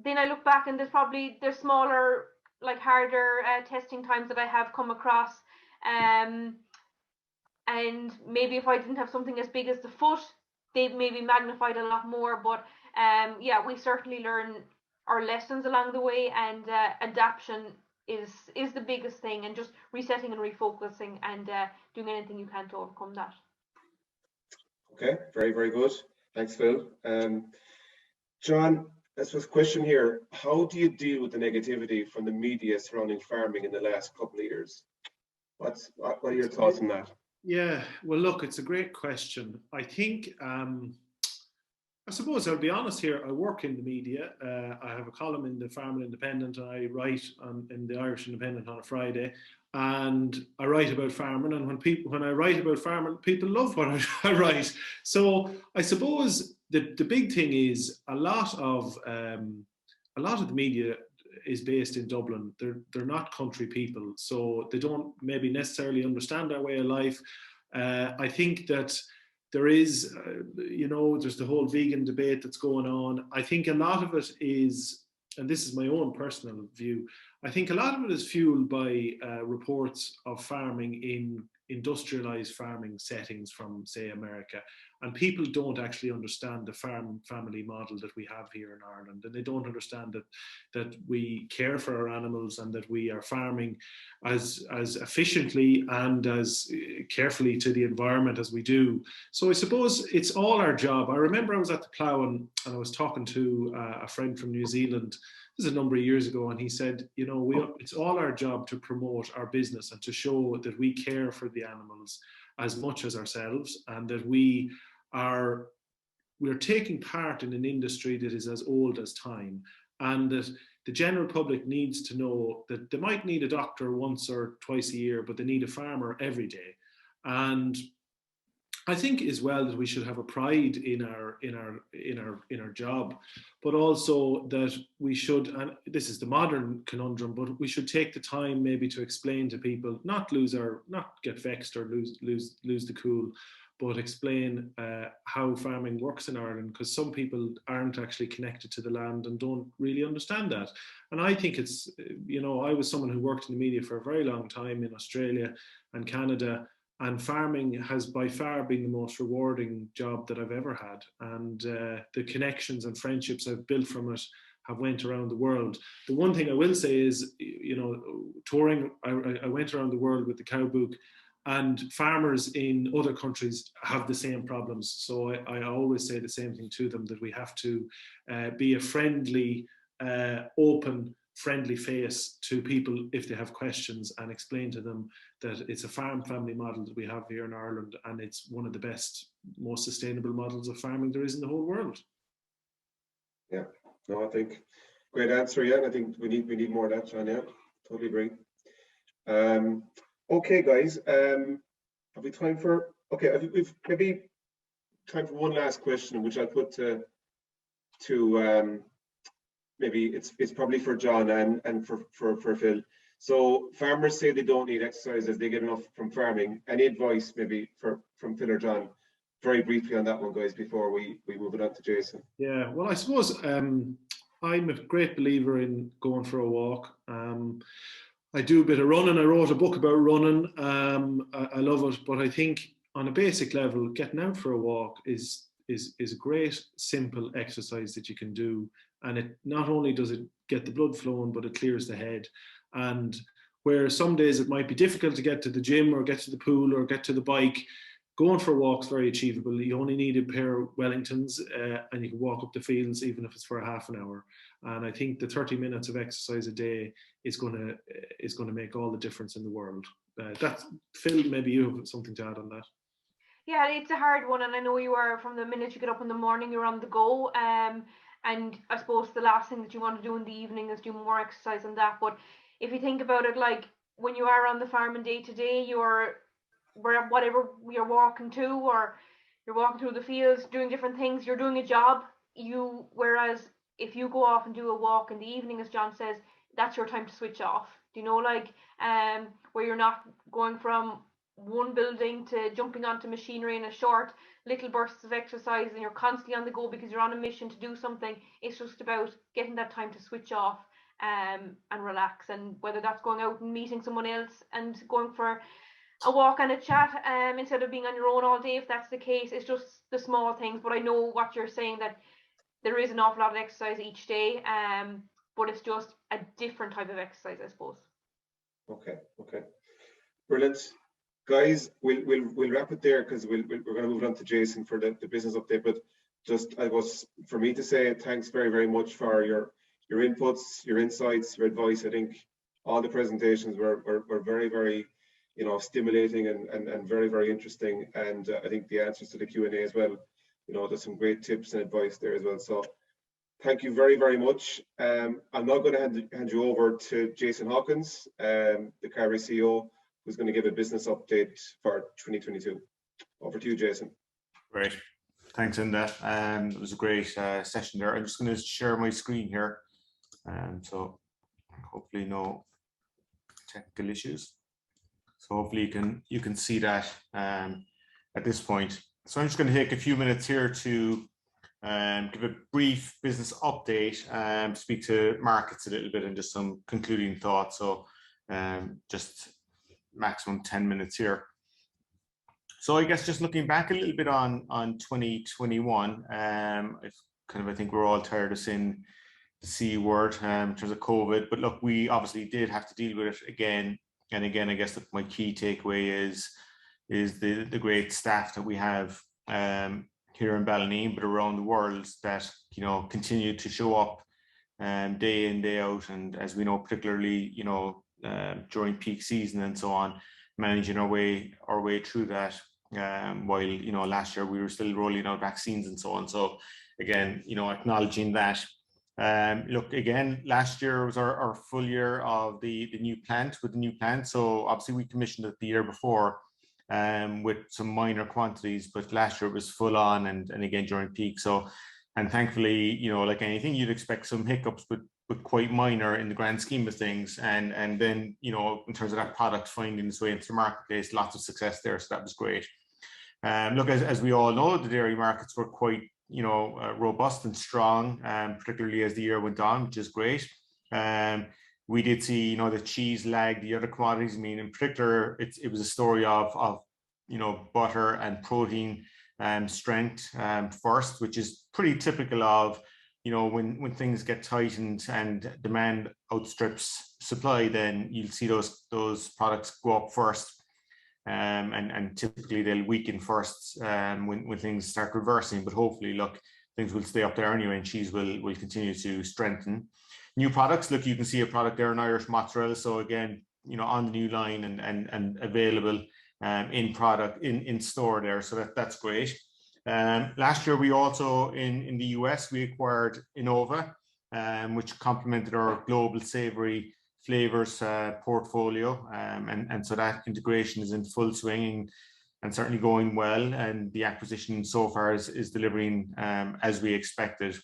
then I look back, and there's smaller, harder testing times that I have come across. And maybe if I didn't have something as big as the foot, they've maybe magnified a lot more. But we certainly learn our lessons along the way, and adaptation is the biggest thing, and just resetting and refocusing and doing anything you can to overcome that. Okay, very, very good. Thanks, Phil. John, this was a question here. How do you deal with the negativity from the media surrounding farming in the last couple of years? What are your thoughts on that? Yeah, well, look, it's a great question. I think, I suppose I'll be honest here, I work in the media. I have a column in the Farmer Independent, and I write in the Irish Independent on a Friday, and I write about farming, and when I write about farming, people love what I write. So I suppose the big thing is a lot of the media is based in Dublin. They're not country people, so they don't maybe necessarily understand our way of life. I think that there is, there's the whole vegan debate that's going on. I think a lot of it is, and this is my own personal view, I think a lot of it is fueled by reports of farming in industrialized farming settings from, say, America. And people don't actually understand the family model that we have here in Ireland. And they don't understand that we care for our animals and that we are farming as efficiently and as carefully to the environment as we do. So I suppose it's all our job. I remember I was at the plough and I was talking to a friend from New Zealand. This is a number of years ago, and he said, it's all our job to promote our business and to show that we care for the animals as much as ourselves, and that we're taking part in an industry that is as old as time, and that the general public needs to know that they might need a doctor once or twice a year, but they need a farmer every day. And I think as well that we should have a pride in our job, but also that we should, and this is the modern conundrum, but we should take the time maybe to explain to people, not get vexed or lose the cool, but explain how farming works in Ireland, because some people aren't actually connected to the land and don't really understand that. And I think it's, I was someone who worked in the media for a very long time in Australia and Canada, and farming has by far been the most rewarding job that I've ever had. And the connections and friendships I've built from it have went around the world. The one thing I will say is, touring, I went around the world with the cow book, and farmers in other countries have the same problems. So I always say the same thing to them, that we have to be a friendly, open, friendly face to people if they have questions, and explain to them that it's a family model that we have here in Ireland, and it's one of the best, most sustainable models of farming there is in the whole world. Yeah, no, I think great answer. Yeah, and I think we need more of that, John. Yeah, totally agree. Okay, guys, have we time for? Okay, we've maybe time for one last question, which I'll put to maybe it's probably for John and for Phil. So farmers say they don't need exercise as they get enough from farming. Any advice maybe from Phil or John, very briefly on that one, guys, before we move it on to Jason? Yeah, well, I suppose I'm a great believer in going for a walk. I do a bit of running. I wrote a book about running. I love it, but I think on a basic level, getting out for a walk is a great, simple exercise that you can do. And it not only does it get the blood flowing, but it clears the head. And where some days it might be difficult to get to the gym or get to the pool or get to the bike, going for a walk is very achievable. You only need a pair of Wellingtons and you can walk up the fields, even if it's for a half an hour. And I think the 30 minutes of exercise a day is going to make all the difference in the world. That's Phil, maybe you have something to add on that. Yeah, it's a hard one, and I know you are, from the minute you get up in the morning, you're on the go. And I suppose the last thing that you want to do in the evening is do more exercise than that. But if you think about it, like when you are on the farm and day to day, you're whatever you're walking to, or you're walking through the fields, doing different things, you're doing a job. Whereas if you go off and do a walk in the evening, as John says, that's your time to switch off. Do you know, like where you're not going from one building to jumping onto machinery in a short little bursts of exercise, and you're constantly on the go because you're on a mission to do something. It's just about getting that time to switch off and relax, and whether that's going out and meeting someone else and going for a walk and a chat instead of being on your own all day. If that's the case, it's just the small things. But I know what you're saying, that there is an awful lot of exercise each day, but it's just a different type of exercise, I suppose. Okay, brilliant. Guys, we'll wrap it there, because we're going to move on to Jason for the business update. But just, I was, for me to say thanks very, very much for your inputs, your insights, your advice. I think all the presentations were very, very stimulating and very, very interesting. And I think the answers to the Q&A as well, there's some great tips and advice there as well. So thank you very, very much. I'm now going to hand you over to Jason Hawkins, the Carbery CEO, who's going to give a business update for 2022. Over to you, Jason. Great. Thanks, Inda. It was a great session there. I'm just going to share my screen here. So hopefully no technical issues. So hopefully you can see that at this point. So I'm just going to take a few minutes here to give a brief business update, speak to markets a little bit, and just some concluding thoughts. So just maximum 10 minutes here. So I guess just looking back a little bit on 2021, I think we're all tired of saying the C word in terms of COVID, but look, we obviously did have to deal with it again and again. I guess that my key takeaway is the great staff that we have here in Ballineen, but around the world, that continue to show up day in, day out, and as we know, particularly during peak season and so on, managing our way through that. While last year we were still rolling out vaccines and so on. So again, acknowledging that. Look, again, last year was our full year of the new plant with the new plant. So obviously we commissioned it the year before with some minor quantities, but last year it was full on and again during peak. So, and thankfully, like anything, you'd expect some hiccups, but quite minor in the grand scheme of things. And then, in terms of that product finding its way into the marketplace, lots of success there. So that was great. Look, as we all know, the dairy markets were quite, robust and strong, particularly as the year went on, which is great. We did see, the cheese lagged the other commodities. I mean, in particular, it was a story of butter and protein strength first, which is pretty typical of, when things get tightened and demand outstrips supply, then you'll see those products go up first. And typically they'll weaken first when things start reversing, but hopefully, look, things will stay up there anyway, and cheese will continue to strengthen. New products, look, you can see a product there, an Irish mozzarella. So again, on the new line and available in store there. So that's great. Last year we also in the US we acquired Innova, which complemented our global savory flavors portfolio, and so that integration is in full swing and certainly going well, and the acquisition so far is delivering as we expected.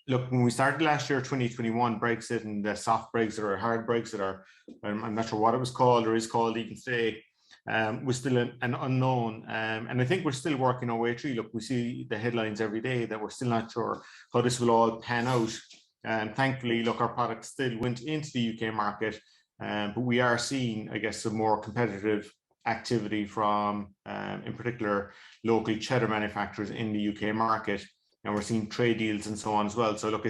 Look, when we started last year, 2021, Brexit and the soft Brexit or hard Brexit, or I'm not sure what it was called or is called even today, was still an unknown, and I think we're still working our way through. Look, we see the headlines every day that we're still not sure how this will all pan out. And thankfully, look, our product still went into the UK market, but we are seeing, I guess, some more competitive activity from, in particular, local cheddar manufacturers in the UK market, and we're seeing trade deals and so on as well. So look,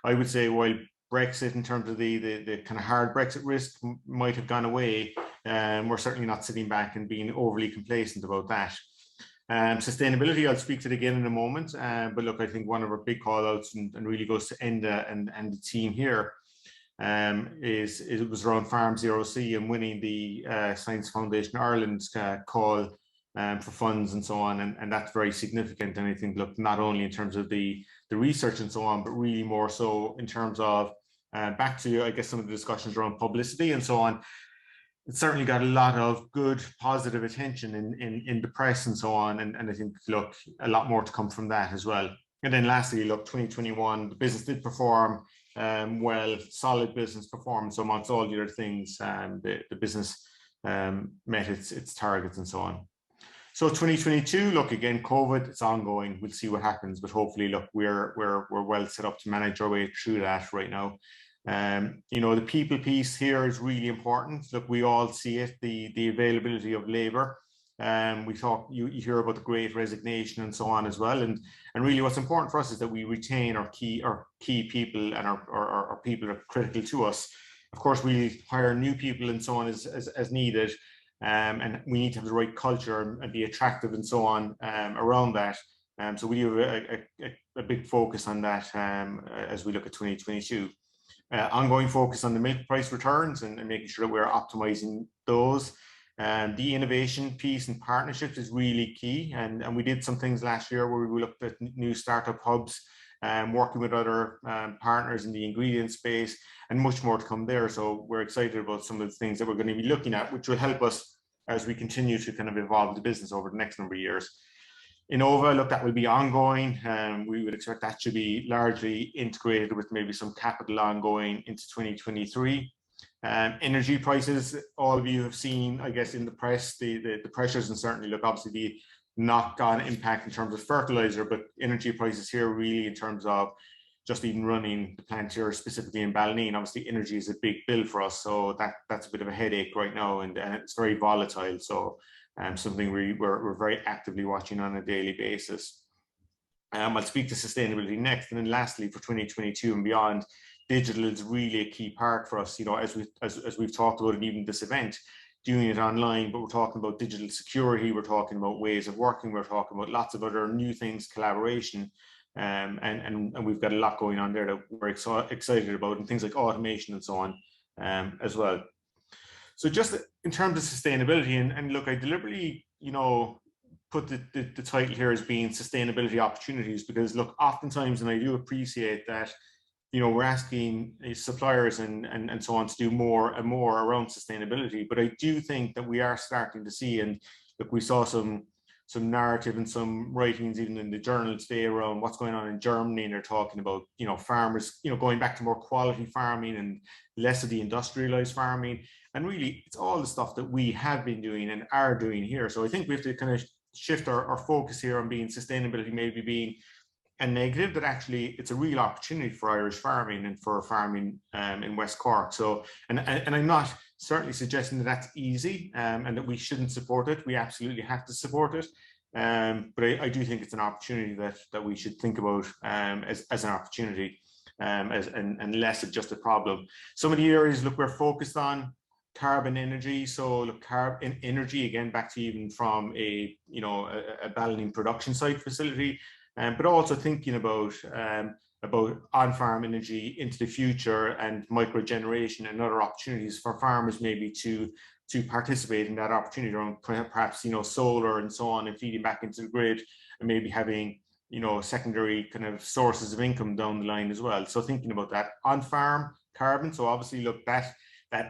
I would say, while Brexit, in terms of the kind of hard Brexit risk, might have gone away, we're certainly not sitting back and being overly complacent about that. Sustainability, I'll speak to it again in a moment, but look, I think one of our big call outs and really goes to Enda and the team here it was around Farm Zero C and winning the Science Foundation Ireland call for funds and so on, and that's very significant. And I think, look, not only in terms of the research and so on, but really more so in terms of back to, I guess, some of the discussions around publicity and so on. It certainly got a lot of good, positive attention in the press and so on. And I think, look, a lot more to come from that as well. And then lastly, look, 2021, the business did perform well, solid business performance. So amongst all the other things, the business met its targets and so on. So 2022, look, again, COVID, it's ongoing. We'll see what happens, but hopefully, look, we're well set up to manage our way through that right now. The people piece here is really important. Look, we all see it, the availability of labor. We talk, you hear about the great resignation and so on as well. And really what's important for us is that we retain our key people, and our people are critical to us. Of course, we hire new people and so on as needed. And we need to have the right culture and be attractive and so on around that. So we have a big focus on that as we look at 2022. Ongoing focus on the milk price returns and making sure that we're optimizing those. The innovation piece and partnerships is really key, and we did some things last year where we looked at new startup hubs, working with other partners in the ingredient space, and much more to come there. So we're excited about some of the things that we're going to be looking at, which will help us as we continue to kind of evolve the business over the next number of years. Innova, look, that will be ongoing. We would expect that to be largely integrated with maybe some capital ongoing into 2023. Energy prices, all of you have seen, I guess, in the press, the pressures, and certainly look, obviously the knock-on impact in terms of fertilizer, but energy prices here really in terms of just even running the plant here, specifically in Ballineen. Obviously energy is a big bill for us, so that's a bit of a headache right now, and it's very volatile. So something we're very actively watching on a daily basis. I'll speak to sustainability next, and then lastly for 2022 and beyond, digital is really a key part for us. You know, as we've talked about in even this event, doing it online, but we're talking about digital security, we're talking about ways of working, we're talking about lots of other new things, collaboration, and we've got a lot going on there that we're excited about, and things like automation and so on as well. So just in terms of sustainability, and look, I deliberately, you know, put the title here as being sustainability opportunities, because look, oftentimes, and I do appreciate that, you know, we're asking suppliers and so on to do more and more around sustainability, but I do think that we are starting to see, and look, we saw some narrative and some writings even in the journal today around what's going on in Germany, and they're talking about, you know, farmers, you know, going back to more quality farming and less of the industrialized farming, and really it's all the stuff that we have been doing and are doing here. So I think we have to kind of shift our focus here on being sustainability, maybe being a negative, that actually it's a real opportunity for Irish farming and for farming in West Cork. So, and I'm not certainly suggesting that that's easy and that we shouldn't support it. We absolutely have to support it. But I do think it's an opportunity that we should think about as an opportunity and less of just a problem. Some of the areas, look, we're focused on carbon energy. So look, carbon energy, again, back to even from a Ballineen production site facility, but also thinking about on-farm energy into the future and microgeneration and other opportunities for farmers maybe to participate in that opportunity around perhaps, you know, solar and so on, and feeding back into the grid, and maybe having, you know, secondary kind of sources of income down the line as well. So thinking about that on-farm carbon. So obviously, look, that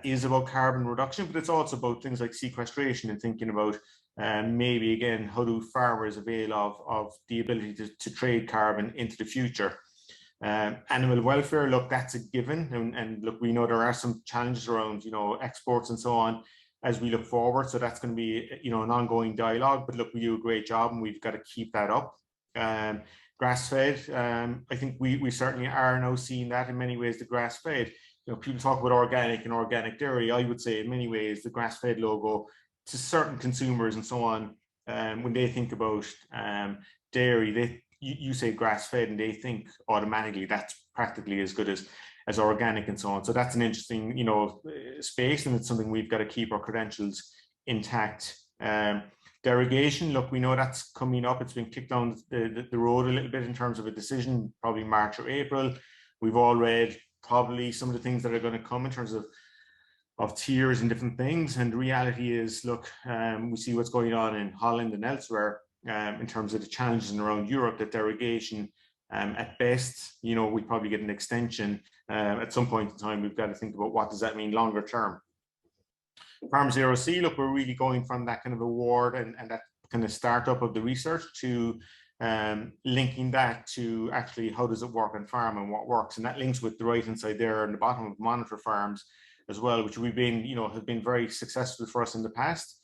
is about carbon reduction, but it's also about things like sequestration and thinking about maybe again, how do farmers avail of the ability to trade carbon into the future. Animal welfare, look, that's a given, and look, we know there are some challenges around, you know, exports and so on as we look forward. So that's going to be, you know, an ongoing dialogue, but look, we do a great job and we've got to keep that up. Grass-fed, I think we certainly are now seeing that in many ways, the grass-fed. You know, people talk about organic and organic dairy. I would say in many ways the grass-fed logo to certain consumers and so on, when they think about dairy, you say grass-fed and they think automatically that's practically as good as organic and so on. So that's an interesting, you know, space, and it's something we've got to keep our credentials intact. Derogation, look, we know that's coming up. It's been kicked down the road a little bit in terms of a decision, probably March or April. We've all read probably some of the things that are going to come in terms of tiers and different things. And the reality is, look, we see what's going on in Holland and elsewhere in terms of the challenges around Europe, that derogation, at best, you know, we probably get an extension. At some point in time, we've got to think about what does that mean longer term. Farm Zero C, look, we're really going from that kind of award and that kind of startup of the research to linking that to actually how does it work on farm and what works. And that links with the right hand side there on the bottom of monitor farms as well, which we've been, you know, have been very successful for us in the past.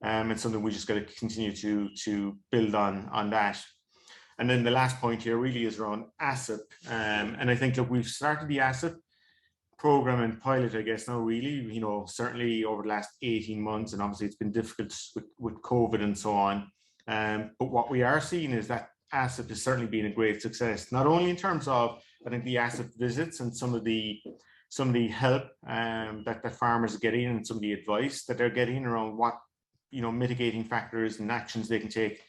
And something we just got to continue to build on that. And then the last point here really is around ASIP. And I think that we've started the ASIP program and pilot, I guess, now really, you know, certainly over the last 18 months, and obviously it's been difficult with COVID and so on. But what we are seeing is that ASIP has certainly been a great success, not only in terms of, I think, the ASIP visits and some of the help that farmers are getting and some of the advice that they're getting around what, you know, mitigating factors and actions they can take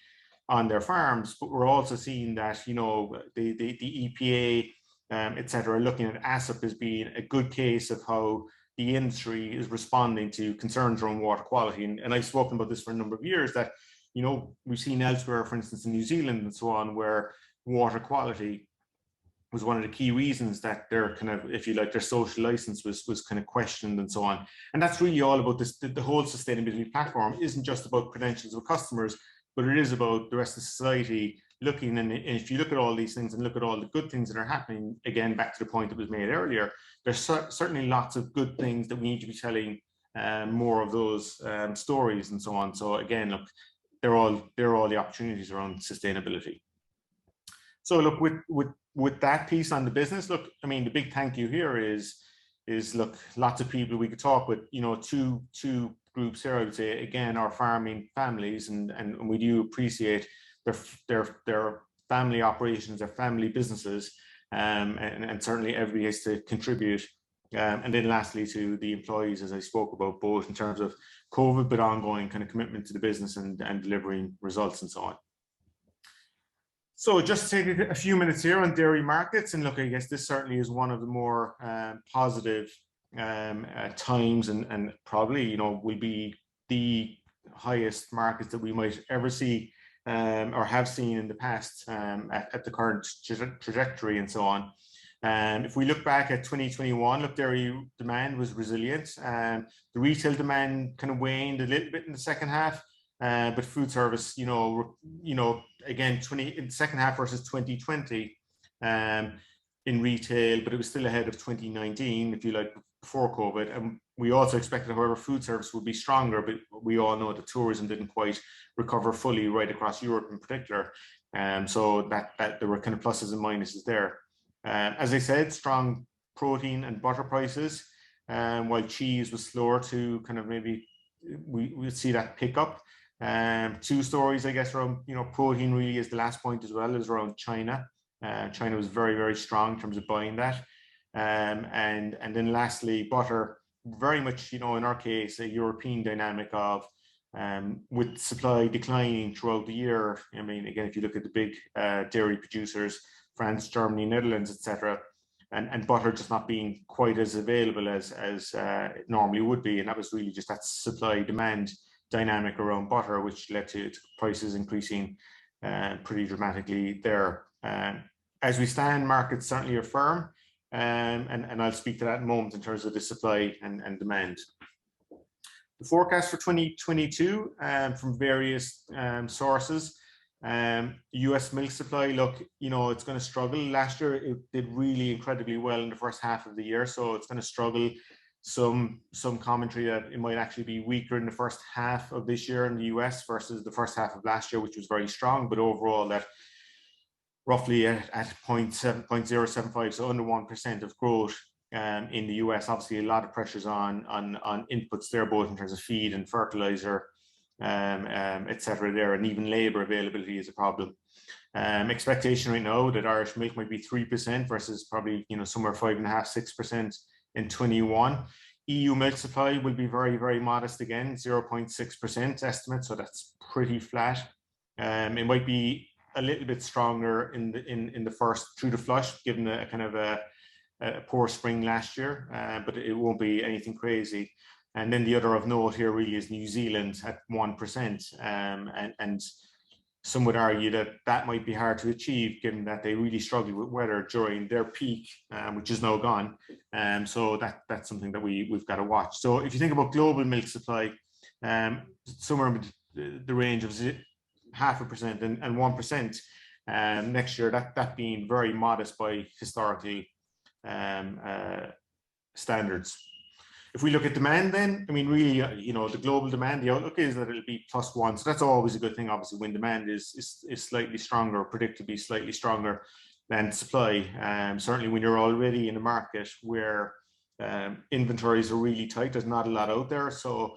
on their farms. But we're also seeing that, you know, the EPA, etc., looking at ASIP as being a good case of how the industry is responding to concerns around water quality. And I've spoken about this for a number of years, that, you know, we've seen elsewhere, for instance, in New Zealand and so on, where water quality was one of the key reasons that their kind of, if you like, their social license was kind of questioned and so on. And that's really all about this. The whole sustainability platform isn't just about credentials of customers, but it is about the rest of society looking. And if you look at all these things and look at all the good things that are happening, again, back to the point that was made earlier, there's certainly lots of good things that we need to be telling more of those stories and so on. So again, look, they're all the opportunities around sustainability. So look, with that piece on the business, look, I mean, the big thank you here is look, lots of people we could talk with, you know, two groups here, I would say, again, our farming families, and we do appreciate their family operations, their family businesses, and certainly everybody has to contribute. And then lastly, to the employees, as I spoke about, both in terms of COVID, but ongoing kind of commitment to the business and delivering results and so on. So just to take a few minutes here on dairy markets, and look, I guess this certainly is one of the more positive times, and probably, you know, will be the highest markets that we might ever see or have seen in the past at the current trajectory and so on. If we look back at 2021, look, dairy demand was resilient. The retail demand kind of waned a little bit in the second half. But food service, you know, again, in the second half versus 2020 in retail, but it was still ahead of 2019, if you like, before COVID. And we also expected, however, food service would be stronger, but we all know that tourism didn't quite recover fully right across Europe in particular. So that there were kind of pluses and minuses there. As I said, strong protein and butter prices, while cheese was slower to kind of maybe we see that pick up. Two stories, I guess, around, you know, protein really is the last point as well, is around China. China was very, very strong in terms of buying that. And then lastly, butter, very much, you know, in our case, a European dynamic of with supply declining throughout the year. I mean, again, if you look at the big dairy producers, France, Germany, Netherlands, etc., and butter just not being quite as available as it normally would be. And that was really just that supply demand dynamic around butter, which led to prices increasing pretty dramatically there. As we stand, markets certainly are firm, and I'll speak to that in a moment in terms of the supply and demand. The forecast for 2022 from various sources. US milk supply, look, you know, it's going to struggle. Last year it did really incredibly well in the first half of the year, so it's going to struggle. Some commentary that it might actually be weaker in the first half of this year in the US versus the first half of last year, which was very strong, but overall that roughly at 0.75, so under 1% of growth in the US. Obviously a lot of pressures on inputs there, both in terms of feed and fertilizer, etc. there, and even labor availability is a problem. Expectation right now that Irish milk might be 3% versus probably, you know, somewhere 5.5–6% in 21. EU milk supply will be very, very modest again, 0.6% estimate, so that's pretty flat. It might be a little bit stronger in the first through the flush, given a kind of a poor spring last year, but it won't be anything crazy. And then the other of note here really is New Zealand at 1%, and some would argue that that might be hard to achieve, given that they really struggled with weather during their peak, which is now gone. So that's something that we've got to watch. So if you think about global milk supply, somewhere in the range of 0.5% and 1% next year, that being very modest by historical standards. If we look at demand then, I mean, really, you know, the global demand, the outlook is that it'll be +1. So that's always a good thing, obviously, when demand is slightly stronger, or predictably slightly stronger than supply. Certainly when you're already in a market where inventories are really tight, there's not a lot out there. So,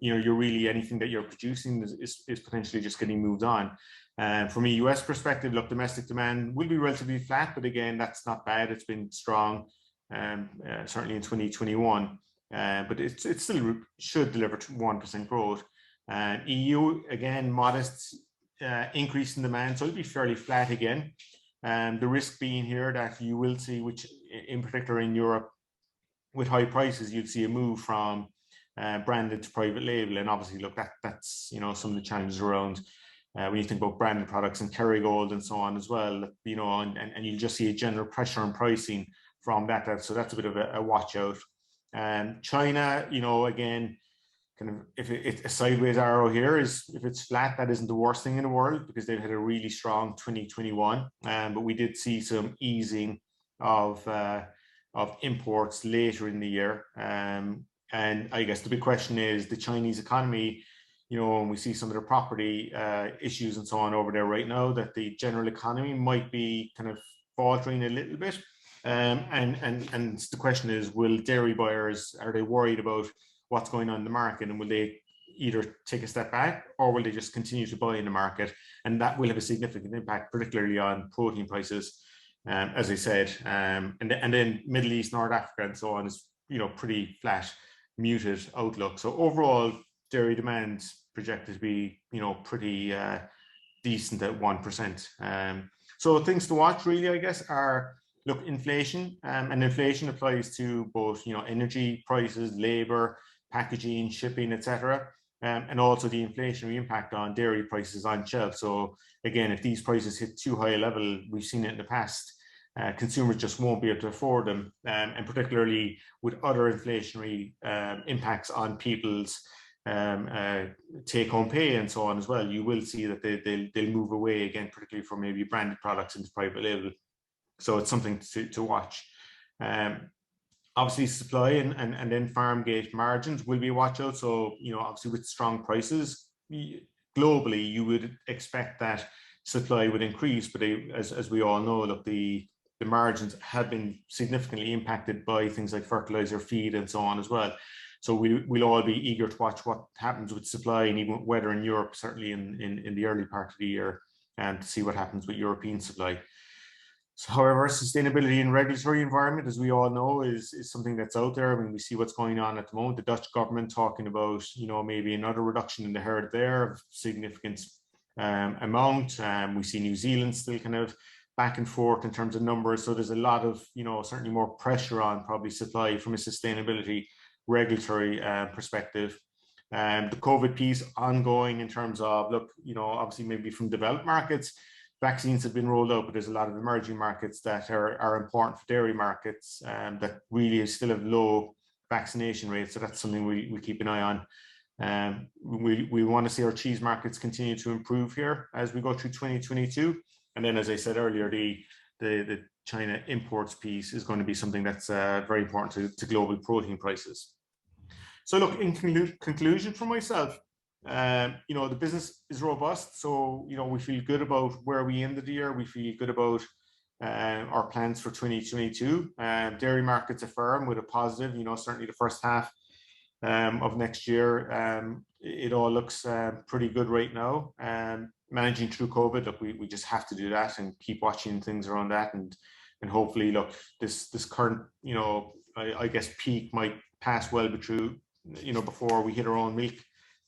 you know, you're really, anything that you're producing is potentially just getting moved on. From a US perspective, look, domestic demand will be relatively flat, but again, that's not bad. It's been strong, certainly in 2021. But it still should deliver 1% growth. EU, again, modest increase in demand, so it'll be fairly flat again. The risk being here that you will see, which in particular in Europe, with high prices, you'd see a move from branded to private label, and obviously, look, that's some of the challenges around when you think about branded products and Kerrygold and so on as well. And you'll just see a general pressure on pricing from that. So that's a bit of a watch out. China, again, kind of if it's a sideways arrow here, is if it's flat, that isn't the worst thing in the world, because they've had a really strong 2021. But we did see some easing of imports later in the year. And I guess the big question is the Chinese economy, and we see some of the property issues and so on over there right now, that the general economy might be kind of faltering a little bit. And the question is, will dairy buyers, are they worried about what's going on in the market, and will they either take a step back, or will they just continue to buy in the market? And that will have a significant impact, particularly on protein prices, as I said. And then Middle East, North Africa and so on is, pretty flat, muted outlook. So overall, dairy demand projected to be, pretty decent at 1%. So things to watch really, I guess, are, look, inflation, and inflation applies to both, energy prices, labor, packaging, shipping, etc., and also the inflationary impact on dairy prices on shelf. So again, if these prices hit too high a level, we've seen it in the past, consumers just won't be able to afford them, and particularly with other inflationary impacts on people's take-home pay and so on as well, you will see that they'll move away again, particularly from maybe branded products into private label. So it's something to watch. Obviously, supply and then farm gate margins will be a watch out. So, obviously with strong prices globally, you would expect that supply would increase, but as we all know, look, the margins have been significantly impacted by things like fertilizer, feed, and so on as well. So we'll all be eager to watch what happens with supply and even weather in Europe, certainly in the early part of the year, and to see what happens with European supply. So, however, sustainability and regulatory environment, as we all know, is something that's out there. I mean, we see what's going on at the moment. The Dutch government talking about, maybe another reduction in the herd there of significant amount. We see New Zealand still kind of back and forth in terms of numbers. So there's a lot of, certainly more pressure on probably supply from a sustainability regulatory perspective. The COVID piece ongoing in terms of, look, obviously maybe from developed markets, vaccines have been rolled out, but there's a lot of emerging markets that are important for dairy markets that really still have low vaccination rates. So that's something we keep an eye on. We want to see our cheese markets continue to improve here as we go through 2022. And then, as I said earlier, the China imports piece is going to be something that's very important to global protein prices. So look, in conclusion for myself, the business is robust. So, we feel good about where we ended the year. We feel good about our plans for 2022. Dairy markets are firm with a positive, certainly the first half of next year. It all looks pretty good right now. Managing through COVID, look, we just have to do that and keep watching things around that. And hopefully, look, this current, I guess peak might pass well through, before we hit our own milk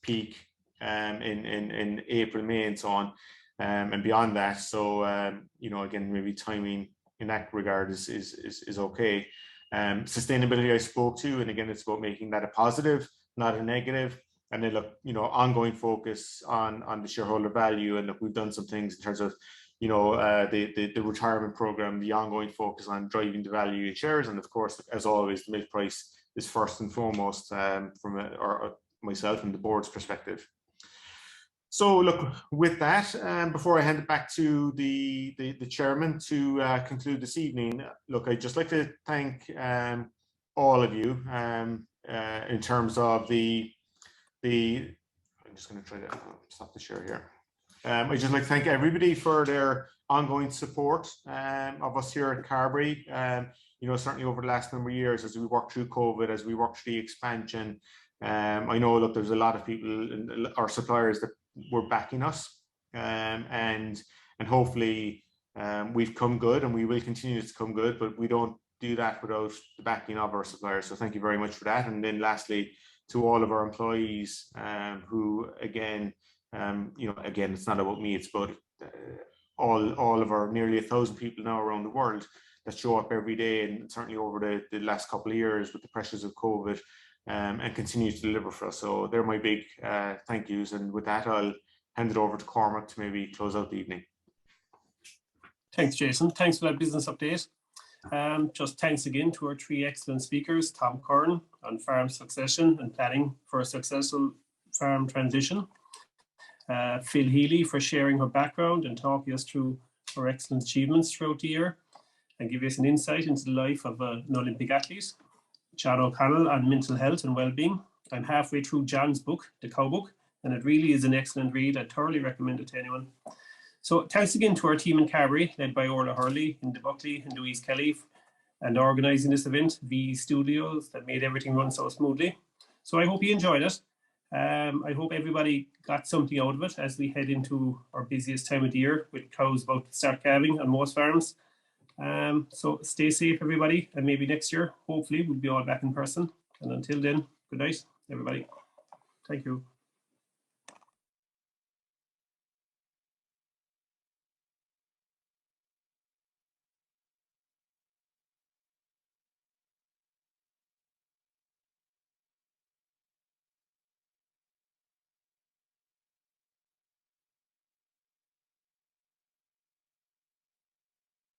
peak in April, May, and so on, and beyond that. So again, maybe timing in that regard is okay. Sustainability I spoke to, and again, it's about making that a positive, not a negative. And then look, ongoing focus on the shareholder value. And look, we've done some things in terms of the retirement program, the ongoing focus on driving the value in shares, and of course, as always, the milk price is first and foremost from myself and the board's perspective. So look, with that, before I hand it back to the chairman to conclude this evening, look, I'd just like to thank all of you in terms of I'm just going to try to stop the share here. I'd just like to thank everybody for their ongoing support of us here at Carbery. Certainly over the last number of years, as we work through COVID, as we work through the expansion, I know, look, there's a lot of people, our suppliers, that were backing us, and hopefully we've come good, and we will continue to come good, but we don't do that without the backing of our suppliers. So thank you very much for that. And then lastly, to all of our employees who, again, it's not about me, it's about all of our nearly 1,000 people now around the world that show up every day, and certainly over the last couple of years with the pressures of COVID, and continue to deliver for us. So they're my big thank yous. And with that, I'll hand it over to Cormac to maybe close out the evening. Thanks, Jason. Thanks for that business update. Just thanks again to our three excellent speakers, Tom Curran on farm succession and planning for a successful farm transition, Phil Healy for sharing her background and talking us through her excellent achievements throughout the year and give us an insight into the life of an Olympic athlete, John O'Connell on mental health and well-being. I'm halfway through John's book, The Cow Book, and it really is an excellent read. I thoroughly recommend it to anyone. So thanks again to our team in Carbery, led by Orla Hearley, Inda Buckley and Louise Kelly, and organising this event, VE Studios, that made everything run so smoothly. So I hope you enjoyed it. I hope everybody got something out of it as we head into our busiest time of the year with cows about to start calving on most farms. So stay safe, everybody, and maybe next year, hopefully, we'll be all back in person. And until then, good night, everybody. Thank you.